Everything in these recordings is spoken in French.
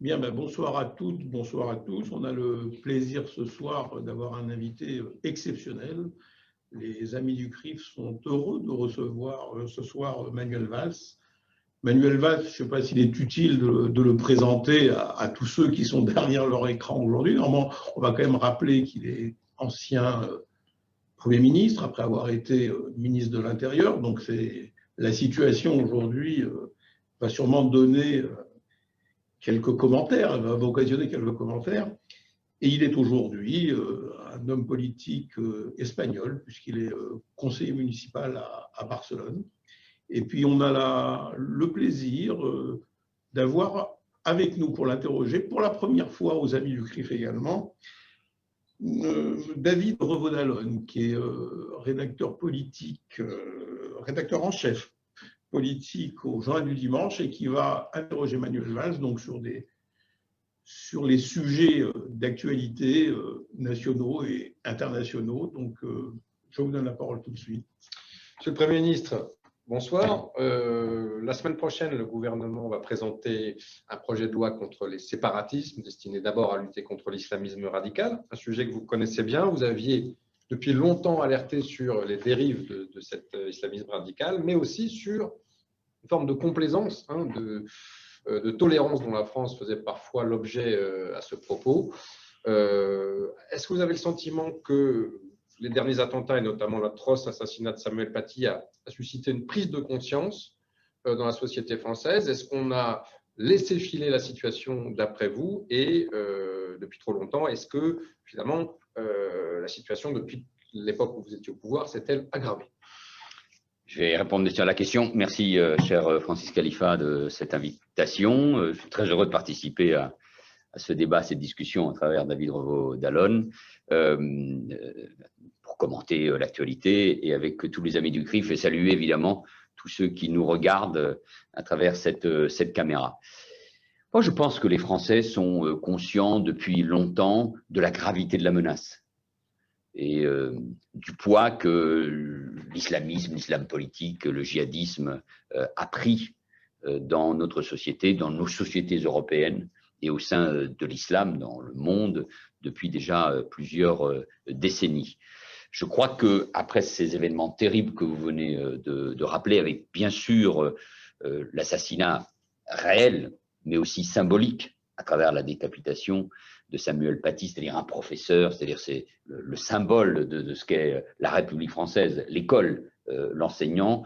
Bien, ben, bonsoir à toutes, bonsoir à tous. On a le plaisir ce soir d'avoir un invité exceptionnel. Les amis du CRIF sont heureux de recevoir ce soir Manuel Valls. Manuel Valls, je ne sais pas s'il est utile de le présenter à tous ceux qui sont derrière leur écran aujourd'hui. Normalement, on va quand même rappeler qu'il est ancien Premier ministre, après avoir été ministre de l'Intérieur. Donc, la situation aujourd'hui va sûrement donner quelques commentaires, elle va occasionner quelques commentaires. Et il est aujourd'hui un homme politique espagnol, puisqu'il est conseiller municipal à Barcelone. Et puis, on a le plaisir d'avoir avec nous pour l'interroger, pour la première fois aux amis du CRIF également, David Revaud-Dallon, qui est rédacteur politique, rédacteur en chef politique au Journal du Dimanche et qui va interroger Manuel Valls donc sur les sujets d'actualité nationaux et internationaux. Donc, je vous donne la parole tout de suite. Monsieur le Premier ministre, bonsoir. La semaine prochaine, le gouvernement va présenter un projet de loi contre les séparatismes, destiné d'abord à lutter contre l'islamisme radical, un sujet que vous connaissez bien. Vous aviez depuis longtemps alerté sur les dérives de cet islamisme radical, mais aussi sur une forme de complaisance, de tolérance dont la France faisait parfois l'objet à ce propos. Est-ce que vous avez le sentiment que les derniers attentats, et notamment l'atroce assassinat de Samuel Paty, a suscité une prise de conscience dans la société française? Est-ce qu'on a laissé filer la situation d'après vous? Et depuis trop longtemps, est-ce que finalement la situation depuis l'époque où vous étiez au pouvoir s'est-elle aggravée? Je vais répondre à la question. Merci, cher Francis Khalifa, de cette invitation. Je suis très heureux de participer à ce débat, à cette discussion à travers David Revaud-Dallon pour commenter l'actualité et avec tous les amis du CRIF et saluer évidemment tous ceux qui nous regardent à travers cette caméra. Moi, je pense que les Français sont conscients depuis longtemps de la gravité de la menace et du poids que l'islamisme, l'islam politique, le djihadisme a pris dans notre société, dans nos sociétés européennes et au sein de l'islam dans le monde depuis déjà plusieurs décennies. Je crois qu'après ces événements terribles que vous venez de rappeler, avec bien sûr l'assassinat réel, mais aussi symbolique à travers la décapitation de Samuel Paty, c'est-à-dire un professeur, c'est-à-dire c'est le symbole de ce qu'est la République française, l'école, l'enseignant.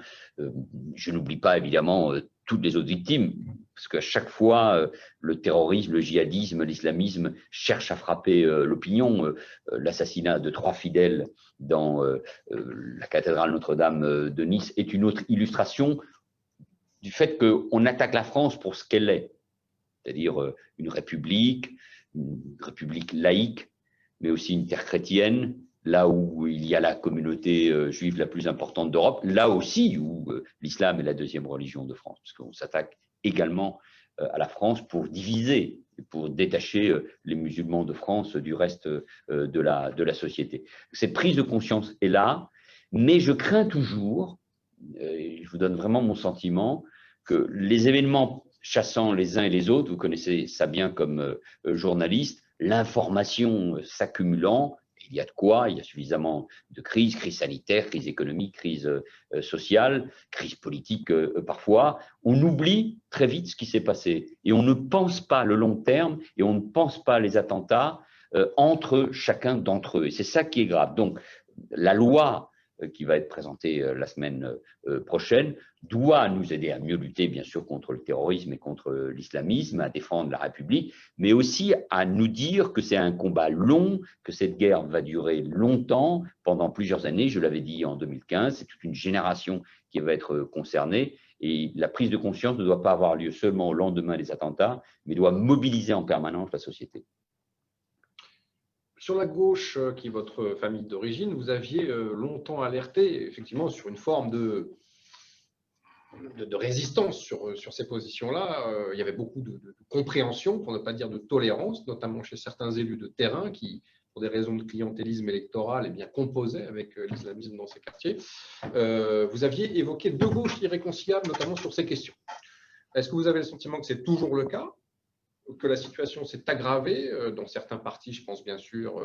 Je n'oublie pas évidemment toutes les autres victimes, parce qu'à chaque fois, le terrorisme, le djihadisme, l'islamisme cherchent à frapper l'opinion. L'assassinat de 3 fidèles dans la cathédrale Notre-Dame de Nice est une autre illustration du fait qu'on attaque la France pour ce qu'elle est, c'est-à-dire une république laïque, mais aussi une terre chrétienne, là où il y a la communauté juive la plus importante d'Europe, là aussi où l'islam est la 2e religion de France, parce qu'on s'attaque également à la France pour diviser, pour détacher les musulmans de France du reste de la société. Cette prise de conscience est là, mais je crains toujours, et je vous donne vraiment mon sentiment, que les événements chassant les uns et les autres, vous connaissez ça bien comme journaliste, l'information s'accumulant, il y a de quoi, il y a suffisamment de crises, crise sanitaire, crise économique, crise sociale, crise politique parfois. On oublie très vite ce qui s'est passé et on ne pense pas le long terme et on ne pense pas les attentats entre chacun d'entre eux. Et c'est ça qui est grave. Donc, la loi qui va être présentée la semaine prochaine, doit nous aider à mieux lutter, bien sûr, contre le terrorisme et contre l'islamisme, à défendre la République, mais aussi à nous dire que c'est un combat long, que cette guerre va durer longtemps, pendant plusieurs années. Je l'avais dit en 2015, c'est toute une génération qui va être concernée, et la prise de conscience ne doit pas avoir lieu seulement au lendemain des attentats, mais doit mobiliser en permanence la société. Sur la gauche, qui est votre famille d'origine, vous aviez longtemps alerté effectivement sur une forme de résistance sur ces positions-là. Il y avait beaucoup de compréhension, pour ne pas dire de tolérance, notamment chez certains élus de terrain qui, pour des raisons de clientélisme électoral, composaient avec l'islamisme dans ces quartiers. Vous aviez évoqué 2 gauches irréconciliables, notamment sur ces questions. Est-ce que vous avez le sentiment que c'est toujours le cas? que la situation s'est aggravée dans certains partis, je pense bien sûr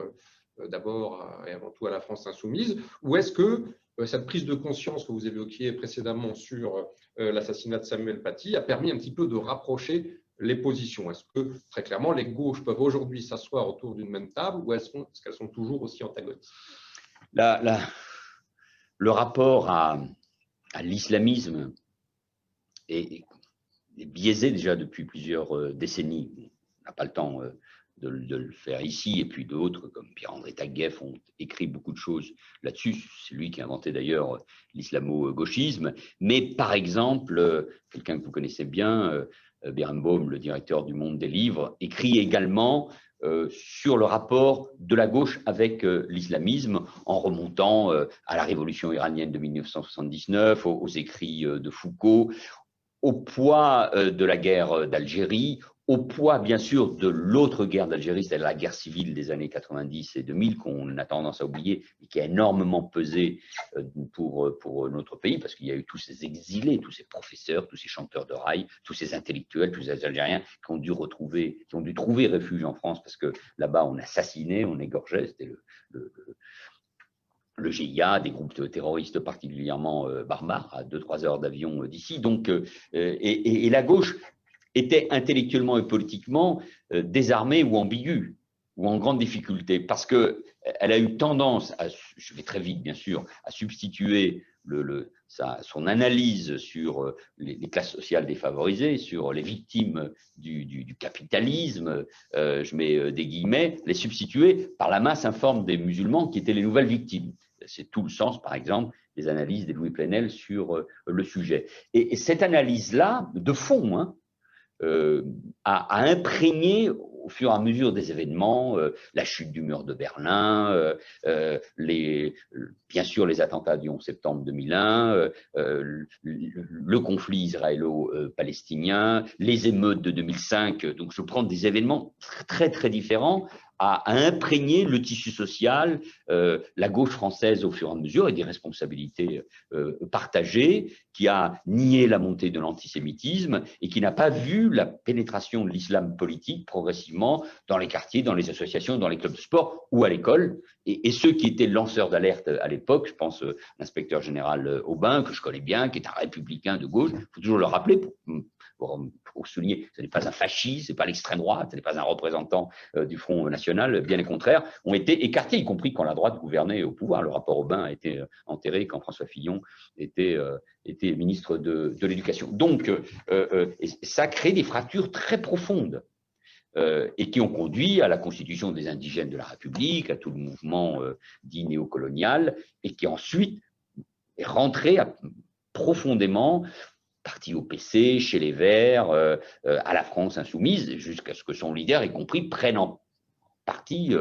d'abord et avant tout à la France insoumise, ou est-ce que cette prise de conscience que vous évoquiez précédemment sur l'assassinat de Samuel Paty a permis un petit peu de rapprocher les positions? Est-ce que, très clairement, les gauches peuvent aujourd'hui s'asseoir autour d'une même table ou est-ce qu'elles sont toujours aussi antagonistes? Le rapport à l'islamisme est biaisé déjà depuis plusieurs décennies. On n'a pas le temps de le faire ici, et puis d'autres, comme Pierre-André Taguieff, ont écrit beaucoup de choses là-dessus. C'est lui qui a inventé d'ailleurs l'islamo-gauchisme. Mais par exemple, quelqu'un que vous connaissez bien, Berenbaum, le directeur du Monde des livres, écrit également sur le rapport de la gauche avec l'islamisme, en remontant à la révolution iranienne de 1979, aux écrits de Foucault, au poids de la guerre d'Algérie, au poids bien sûr de l'autre guerre d'Algérie, c'est-à-dire la guerre civile des années 90 et 2000 qu'on a tendance à oublier et qui a énormément pesé pour notre pays, parce qu'il y a eu tous ces exilés, tous ces professeurs, tous ces chanteurs de rail, tous ces intellectuels, tous ces Algériens qui ont dû trouver refuge en France, parce que là-bas on assassinait, on égorgeait, c'était le GIA, des groupes terroristes particulièrement barbares, à 2-3 heures d'avion d'ici. Donc, et la gauche était intellectuellement et politiquement désarmée ou ambiguë, ou en grande difficulté, parce qu'elle a eu tendance, je vais très vite bien sûr, à substituer son analyse sur les classes sociales défavorisées, sur les victimes du capitalisme, je mets des guillemets, les substituer par la masse informe des musulmans qui étaient les nouvelles victimes. C'est tout le sens, par exemple, des analyses de Louis Plenel sur le sujet. Et cette analyse-là, de fond, hein, a imprégné au fur et à mesure des événements, la chute du mur de Berlin, bien sûr les attentats du 11 septembre 2001, le conflit israélo-palestinien, les émeutes de 2005. Donc je prends des événements très très différents à imprégner le tissu social, la gauche française au fur et à mesure, et des responsabilités partagées, qui a nié la montée de l'antisémitisme et qui n'a pas vu la pénétration de l'islam politique progressivement dans les quartiers, dans les associations, dans les clubs de sport ou à l'école. Et ceux qui étaient lanceurs d'alerte à l'époque, je pense l'inspecteur général Aubin, que je connais bien, qui est un républicain de gauche, il faut toujours le rappeler pour souligner, ce n'est pas un fasciste, ce n'est pas l'extrême droite, ce n'est pas un représentant du Front National, bien au contraire, ont été écartés, y compris quand la droite gouvernait au pouvoir. Le rapport Aubin a été enterré quand François Fillon était ministre de l'Éducation. Donc, ça crée des fractures très profondes et qui ont conduit à la constitution des indigènes de la République, à tout le mouvement dit néocolonial, et qui ensuite est rentré profondément parti au PC, chez les Verts, à la France insoumise, jusqu'à ce que son leader, y compris, prenne en partie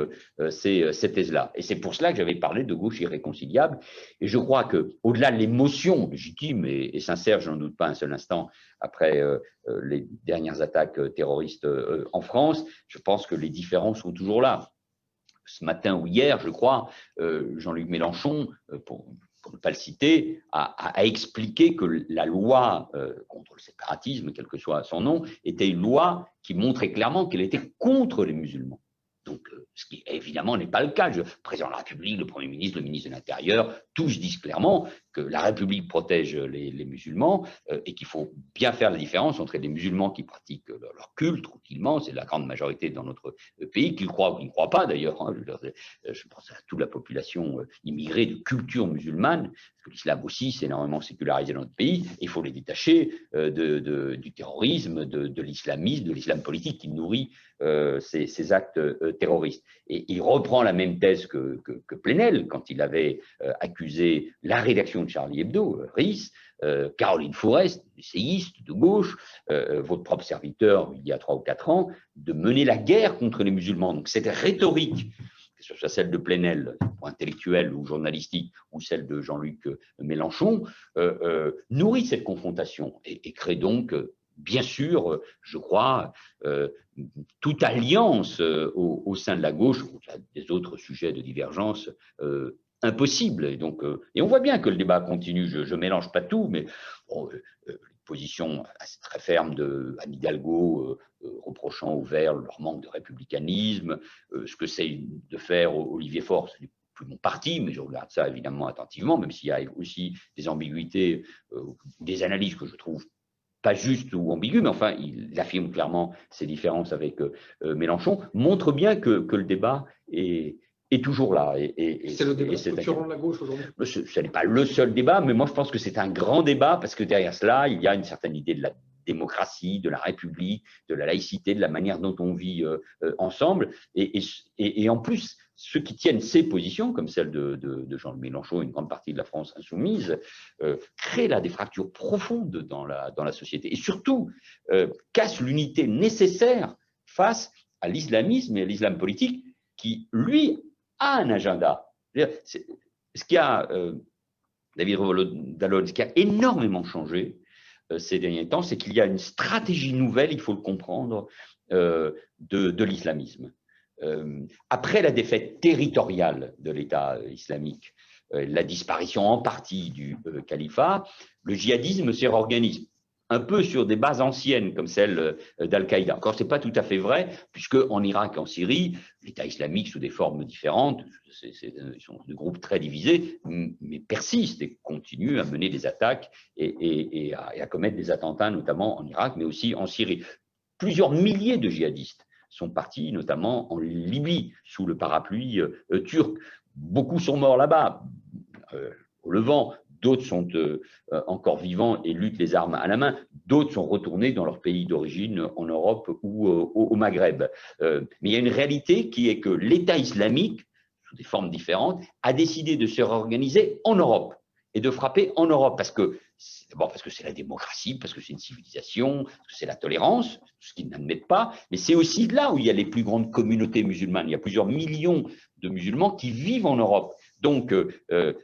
ces thèses-là. Et c'est pour cela que j'avais parlé de gauche irréconciliable. Et je crois qu'au-delà de l'émotion légitime et sincère, je n'en doute pas un seul instant, après les dernières attaques terroristes en France, je pense que les différences sont toujours là. Ce matin ou hier, je crois, Jean-Luc Mélenchon, pour ne pas le citer, a expliqué que la loi contre le séparatisme, quel que soit son nom, était une loi qui montrait clairement qu'elle était contre les musulmans. Donc, ce qui évidemment n'est pas le cas. Le président de la République, le Premier ministre, le ministre de l'Intérieur, tous disent clairement que la République protège les musulmans et qu'il faut bien faire la différence entre les musulmans qui pratiquent leur culte tranquillement, c'est la grande majorité dans notre pays, qu'ils croient ou qu'ils ne croient pas d'ailleurs. Hein, je pense à toute la population immigrée de culture musulmane, parce que l'islam aussi s'est énormément sécularisé dans notre pays, et il faut les détacher du terrorisme, de l'islamisme, de l'islam politique qui nourrit ces actes terroristes. Et il reprend la même thèse que Plenel quand il avait accusé la rédaction de Charlie Hebdo, Ries, Caroline Fourest, essayiste de gauche, votre propre serviteur il y a 3 ou 4 ans, de mener la guerre contre les musulmans. Donc cette rhétorique, que ce soit celle de Plenel, intellectuelle ou journalistique, ou celle de Jean-Luc Mélenchon, nourrit cette confrontation et crée donc bien sûr, je crois, toute alliance au sein de la gauche, au-delà des autres sujets de divergence, impossible. Et on voit bien que le débat continue. Je ne mélange pas tout, mais bon, les position très ferme d'Anne Hidalgo, reprochant aux Verts leur manque de républicanisme, ce que c'est de faire Olivier Faure, c'est plus mon parti, mais je regarde ça évidemment attentivement, même s'il y a aussi des ambiguïtés, des analyses que je trouve pas justes ou ambiguës, mais enfin, il affirme clairement ses différences avec Mélenchon, montre bien que le débat est toujours là. C'est le débat structurant de la gauche aujourd'hui. Ce n'est pas le seul débat, mais moi je pense que c'est un grand débat parce que derrière cela, il y a une certaine idée de la démocratie, de la République, de la laïcité, de la manière dont on vit ensemble. Et en plus, ceux qui tiennent ces positions, comme celle de Jean Mélenchon, une grande partie de la France insoumise, créent là des fractures profondes dans la société et surtout cassent l'unité nécessaire face à l'islamisme et à l'islam politique qui, lui, a un agenda. Ce qui a, David Revaulx-Dallon, ce qui a énormément changé ces derniers temps, c'est qu'il y a une stratégie nouvelle, il faut le comprendre, de l'islamisme. Après la défaite territoriale de l'État islamique, la disparition en partie du califat, le djihadisme s'est réorganisé un peu sur des bases anciennes comme celle d'Al-Qaïda. Encore, ce n'est pas tout à fait vrai, puisque en Irak et en Syrie, l'État islamique, sous des formes différentes, ils sont des groupes très divisés, mais persistent et continuent à mener des attaques et à commettre des attentats, notamment en Irak, mais aussi en Syrie. Plusieurs milliers de djihadistes sont partis, notamment en Libye, sous le parapluie turc. Beaucoup sont morts là-bas, au Levant. D'autres sont encore vivants et luttent les armes à la main. D'autres sont retournés dans leur pays d'origine, en Europe ou au Maghreb. Mais il y a une réalité qui est que l'État islamique, sous des formes différentes, a décidé de se réorganiser en Europe et de frapper en Europe. D'abord parce que c'est la démocratie, parce que c'est une civilisation, parce que c'est la tolérance, ce qu'ils n'admettent pas. Mais c'est aussi là où il y a les plus grandes communautés musulmanes. Il y a plusieurs millions de musulmans qui vivent en Europe. Donc,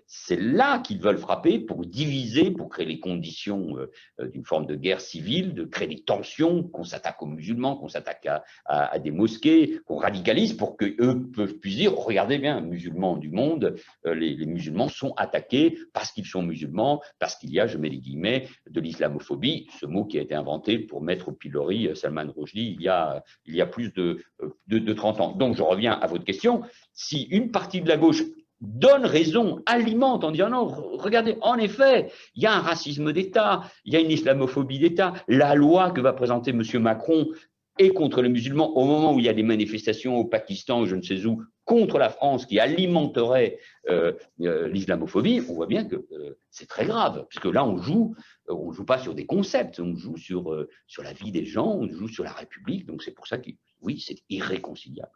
c'est là qu'ils veulent frapper pour diviser, pour créer les conditions d'une forme de guerre civile, de créer des tensions, qu'on s'attaque aux musulmans, qu'on s'attaque à des mosquées, qu'on radicalise pour qu'eux puissent dire, regardez bien, musulmans du monde, les musulmans sont attaqués parce qu'ils sont musulmans, parce qu'il y a, je mets les guillemets, de l'islamophobie, ce mot qui a été inventé pour mettre au pilori Salman Rushdie il y a plus de 30 ans. Donc, je reviens à votre question. Si une partie de la gauche donne raison, alimente en disant non, regardez, en effet, il y a un racisme d'État, il y a une islamophobie d'État, la loi que va présenter M. Macron est contre les musulmans au moment où il y a des manifestations au Pakistan ou je ne sais où, contre la France qui alimenterait l'islamophobie, on voit bien que c'est très grave, puisque là on joue pas sur des concepts, on joue sur la vie des gens, on joue sur la République, donc c'est pour ça que oui, c'est irréconciliable.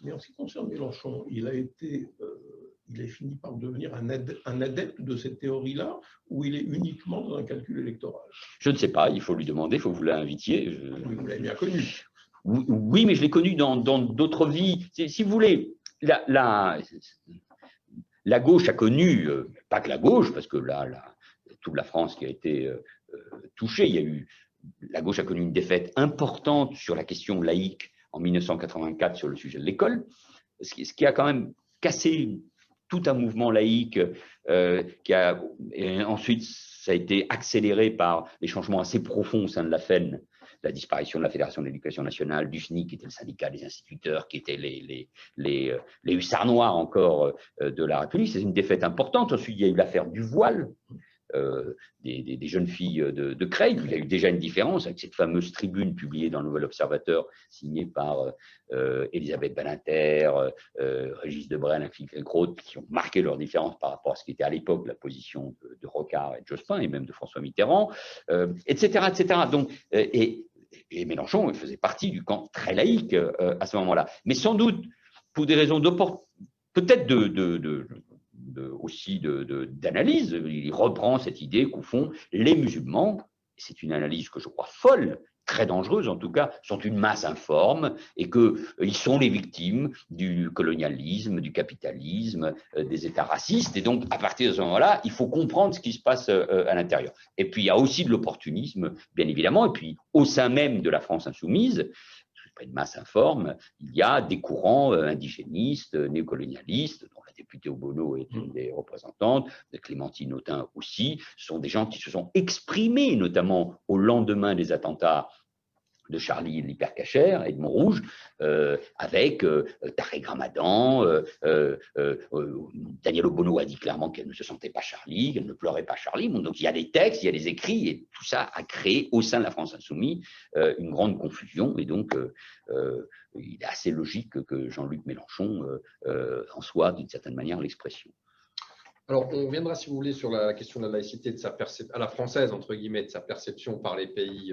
Mais en ce qui concerne Mélenchon, il est fini par devenir un adepte de cette théorie-là, ou il est uniquement dans un calcul électoral? Je ne sais pas, il faut lui demander, il faut que vous l'invitiez. Vous l'avez bien connu. Oui, mais je l'ai connu dans d'autres vies. Si vous voulez, la gauche a connu, pas que la gauche, parce que là, toute la France qui a été touchée, la gauche a connu une défaite importante sur la question laïque en 1984 sur le sujet de l'école, ce qui a quand même cassé tout un mouvement laïque et ensuite ça a été accéléré par les changements assez profonds au sein de la FEN, la disparition de la Fédération de l'éducation nationale, du SNIC, qui était le syndicat des instituteurs, qui étaient les hussards noirs encore de la République. C'est une défaite importante. Ensuite, il y a eu l'affaire du voile. Des jeunes filles de Creil. Il y a eu déjà une différence avec cette fameuse tribune publiée dans le Nouvel Observateur, signée par Elisabeth Badinter, Régis Debray, Philippe Finkielkraut, qui ont marqué leur différence par rapport à ce qui était à l'époque la position de Rocard et de Jospin, et même de François Mitterrand, etc., etc. Donc, et Mélenchon faisait partie du camp très laïque à ce moment-là. Mais sans doute, pour des raisons peut-être aussi d'analyse, il reprend cette idée qu'au fond, les musulmans, c'est une analyse que je crois folle, très dangereuse en tout cas, sont une masse informe et qu'ils sont les victimes du colonialisme, du capitalisme, des États racistes. Et donc, à partir de ce moment-là, il faut comprendre ce qui se passe à l'intérieur. Et puis, il y a aussi de l'opportunisme, bien évidemment. Et puis, au sein même de la France insoumise, une masse informe, il y a des courants indigénistes, néocolonialistes, dont la députée Obono est une des représentantes, Clémentine Autain aussi. Ce sont des gens qui se sont exprimés, notamment au lendemain des attentats de Charlie l'hypercachère et de Montrouge, avec Tarek Ramadan. Daniel Obono a dit clairement qu'elle ne se sentait pas Charlie, qu'elle ne pleurait pas Charlie. Bon, donc il y a des textes, il y a des écrits, et tout ça a créé au sein de la France insoumise une grande confusion. Et donc, il est assez logique que Jean-Luc Mélenchon en soit, d'une certaine manière, l'expression. Alors, on reviendra, si vous voulez, sur la question de la laïcité, à la française, entre guillemets, de sa perception par les pays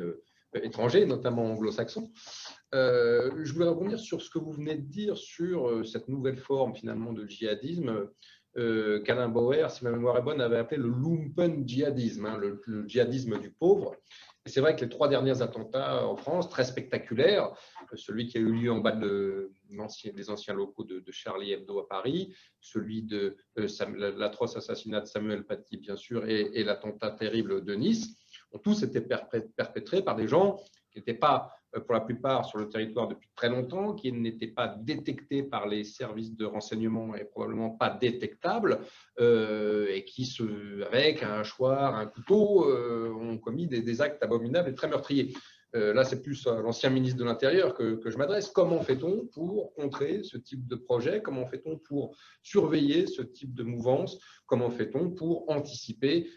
étrangers, notamment anglo-saxons. Je voulais rebondir sur ce que vous venez de dire sur cette nouvelle forme, finalement, de djihadisme qu'Alain Bauer, si ma mémoire est bonne, avait appelé le lumpen djihadisme, hein, le djihadisme du pauvre. Et c'est vrai que les 3 derniers attentats en France, très spectaculaires, celui qui a eu lieu en bas des anciens locaux de Charlie Hebdo à Paris, celui de l'atroce assassinat de Samuel Paty, bien sûr, et l'attentat terrible de Nice, ont tous été perpétrés par des gens qui n'étaient pas, pour la plupart, sur le territoire depuis très longtemps, qui n'étaient pas détectés par les services de renseignement et probablement pas détectables, et qui, avec un hachoir, un couteau, ont commis des actes abominables et très meurtriers. Là, c'est plus à l'ancien ministre de l'Intérieur que je m'adresse. Comment fait-on pour contrer ce type de projet? Comment fait-on pour surveiller ce type de mouvance? Comment fait-on pour anticiper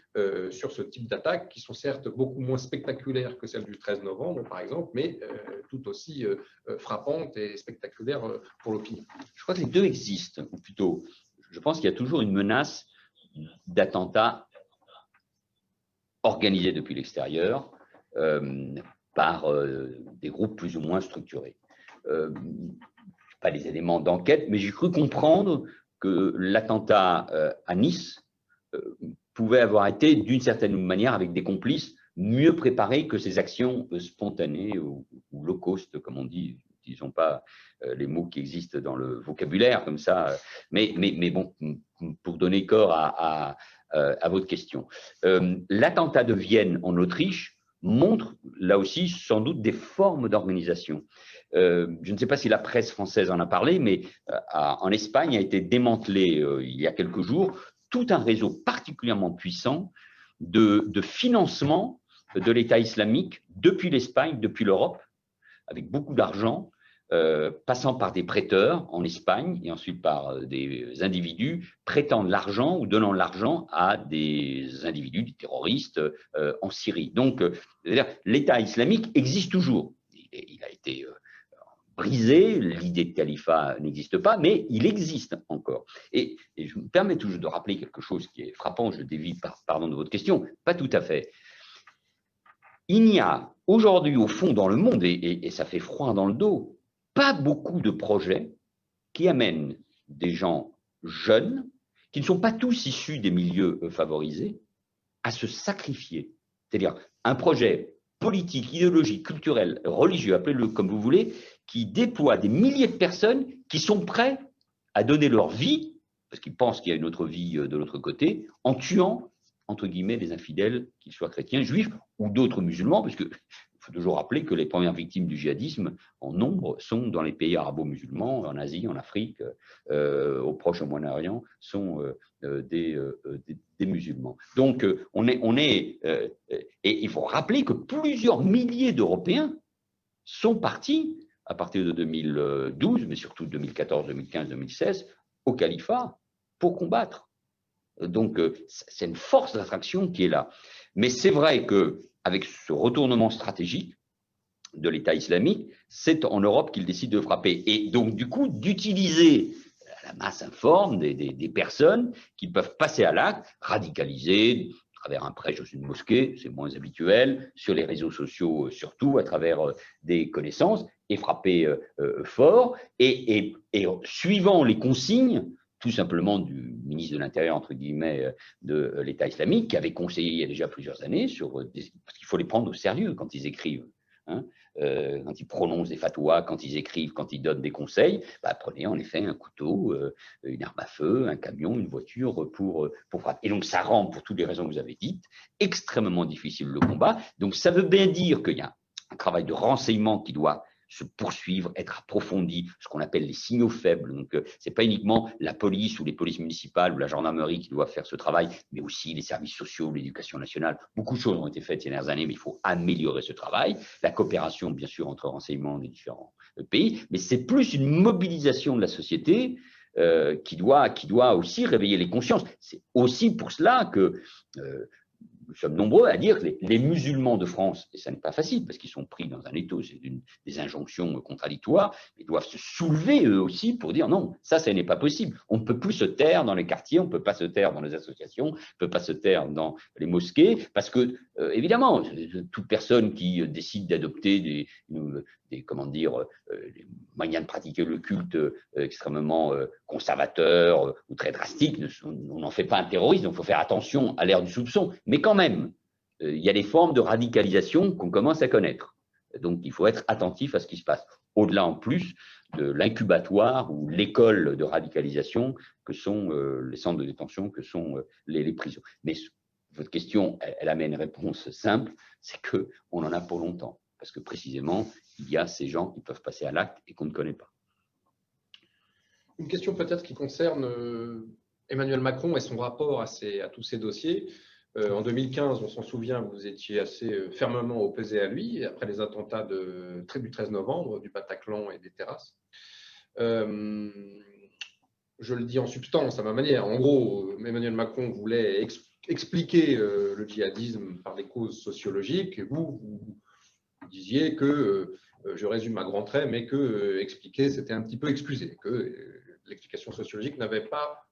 sur ce type d'attaques qui sont certes beaucoup moins spectaculaires que celles du 13 novembre, par exemple, mais tout aussi frappantes et spectaculaires pour l'opinion? Je crois que les deux existent, ou plutôt, je pense qu'il y a toujours une menace d'attentats organisés depuis l'extérieur, par des groupes plus ou moins structurés. Pas des éléments d'enquête, mais j'ai cru comprendre que l'attentat à Nice pouvait avoir été, d'une certaine manière, avec des complices, mieux préparés que ces actions spontanées ou low cost, comme on dit. Disons pas les mots qui existent dans le vocabulaire comme ça, mais bon, pour donner corps à votre question. L'attentat de Vienne en Autriche montre là aussi sans doute des formes d'organisation. Je ne sais pas si la presse française en a parlé, mais en Espagne a été démantelé il y a quelques jours tout un réseau particulièrement puissant de financement de l'État islamique depuis l'Espagne, depuis l'Europe, avec beaucoup d'argent, passant par des prêteurs en Espagne et ensuite par des individus prêtant de l'argent ou donnant de l'argent à des individus, des terroristes en Syrie. Donc, l'État islamique existe toujours. Il a été brisé, l'idée de califat n'existe pas, mais il existe encore. Et je me permets toujours de rappeler quelque chose qui est frappant, je dévie, pardon de votre question, pas tout à fait. Il n'y a aujourd'hui, au fond, dans le monde, et ça fait froid dans le dos, pas beaucoup de projets qui amènent des gens jeunes, qui ne sont pas tous issus des milieux favorisés, à se sacrifier. C'est-à-dire un projet politique, idéologique, culturel, religieux, appelez-le comme vous voulez, qui déploie des milliers de personnes qui sont prêts à donner leur vie, parce qu'ils pensent qu'il y a une autre vie de l'autre côté, en tuant, entre guillemets, des infidèles, qu'ils soient chrétiens, juifs ou d'autres musulmans, parce que il faut toujours rappeler que les premières victimes du djihadisme, en nombre, sont dans les pays arabo-musulmans, en Asie, en Afrique, au Proche, au Moyen-Orient, sont des musulmans. Donc, et il faut rappeler que plusieurs milliers d'Européens sont partis, à partir de 2012, mais surtout 2014, 2015, 2016, au califat pour combattre. Donc, c'est une force d'attraction qui est là. Mais c'est vrai qu'avec ce retournement stratégique de l'État islamique, c'est en Europe qu'il décide de frapper. Et donc, du coup, d'utiliser la masse informe des personnes qui peuvent passer à l'acte, radicaliser à travers un prêche dans une mosquée, c'est moins habituel, sur les réseaux sociaux surtout, à travers des connaissances, et frapper fort. Et suivant les consignes, tout simplement du ministre de l'Intérieur, entre guillemets, de l'État islamique, qui avait conseillé il y a déjà plusieurs années, parce qu'il faut les prendre au sérieux quand ils écrivent, hein, quand ils prononcent des fatwas, quand ils écrivent, quand ils donnent des conseils, prenez en effet un couteau, une arme à feu, un camion, une voiture pour frapper. Et donc ça rend, pour toutes les raisons que vous avez dites, extrêmement difficile le combat. Donc ça veut bien dire qu'il y a un travail de renseignement qui doit se poursuivre, être approfondie, ce qu'on appelle les signaux faibles. Donc, ce n'est pas uniquement la police ou les polices municipales ou la gendarmerie qui doivent faire ce travail, mais aussi les services sociaux, l'éducation nationale. Beaucoup de choses ont été faites ces dernières années, mais il faut améliorer ce travail. La coopération, bien sûr, entre renseignements des différents pays, mais c'est plus une mobilisation de la société qui doit aussi réveiller les consciences. C'est aussi pour cela que nous sommes nombreux à dire que les musulmans de France, et ça n'est pas facile parce qu'ils sont pris dans un étau, c'est des injonctions contradictoires, ils doivent se soulever eux aussi pour dire non, ça n'est pas possible. On ne peut plus se taire dans les quartiers, on ne peut pas se taire dans les associations, on ne peut pas se taire dans les mosquées, parce que, évidemment, toute personne qui décide d'adopter comment dire, les moyens de pratiquer le culte extrêmement conservateur ou très drastique, on n'en fait pas un terroriste, donc il faut faire attention à l'ère du soupçon. Mais quand même, il y a des formes de radicalisation qu'on commence à connaître. Donc il faut être attentif à ce qui se passe. Au-delà en plus de l'incubatoire ou l'école de radicalisation que sont les centres de détention, que sont les prisons. Mais votre question, elle amène une réponse simple, c'est qu'on en a pour longtemps. Parce que précisément, il y a ces gens qui peuvent passer à l'acte et qu'on ne connaît pas. Une question peut-être qui concerne Emmanuel Macron et son rapport à tous ces dossiers. En 2015, on s'en souvient, vous étiez assez fermement opposé à lui, après les attentats du 13 novembre, du Bataclan et des terrasses. Je le dis en substance, à ma manière. En gros, Emmanuel Macron voulait expliquer le djihadisme par des causes sociologiques. Et vous disiez que, je résume à grands traits, mais que expliquer, c'était un petit peu excuser, que l'explication sociologique n'avait pas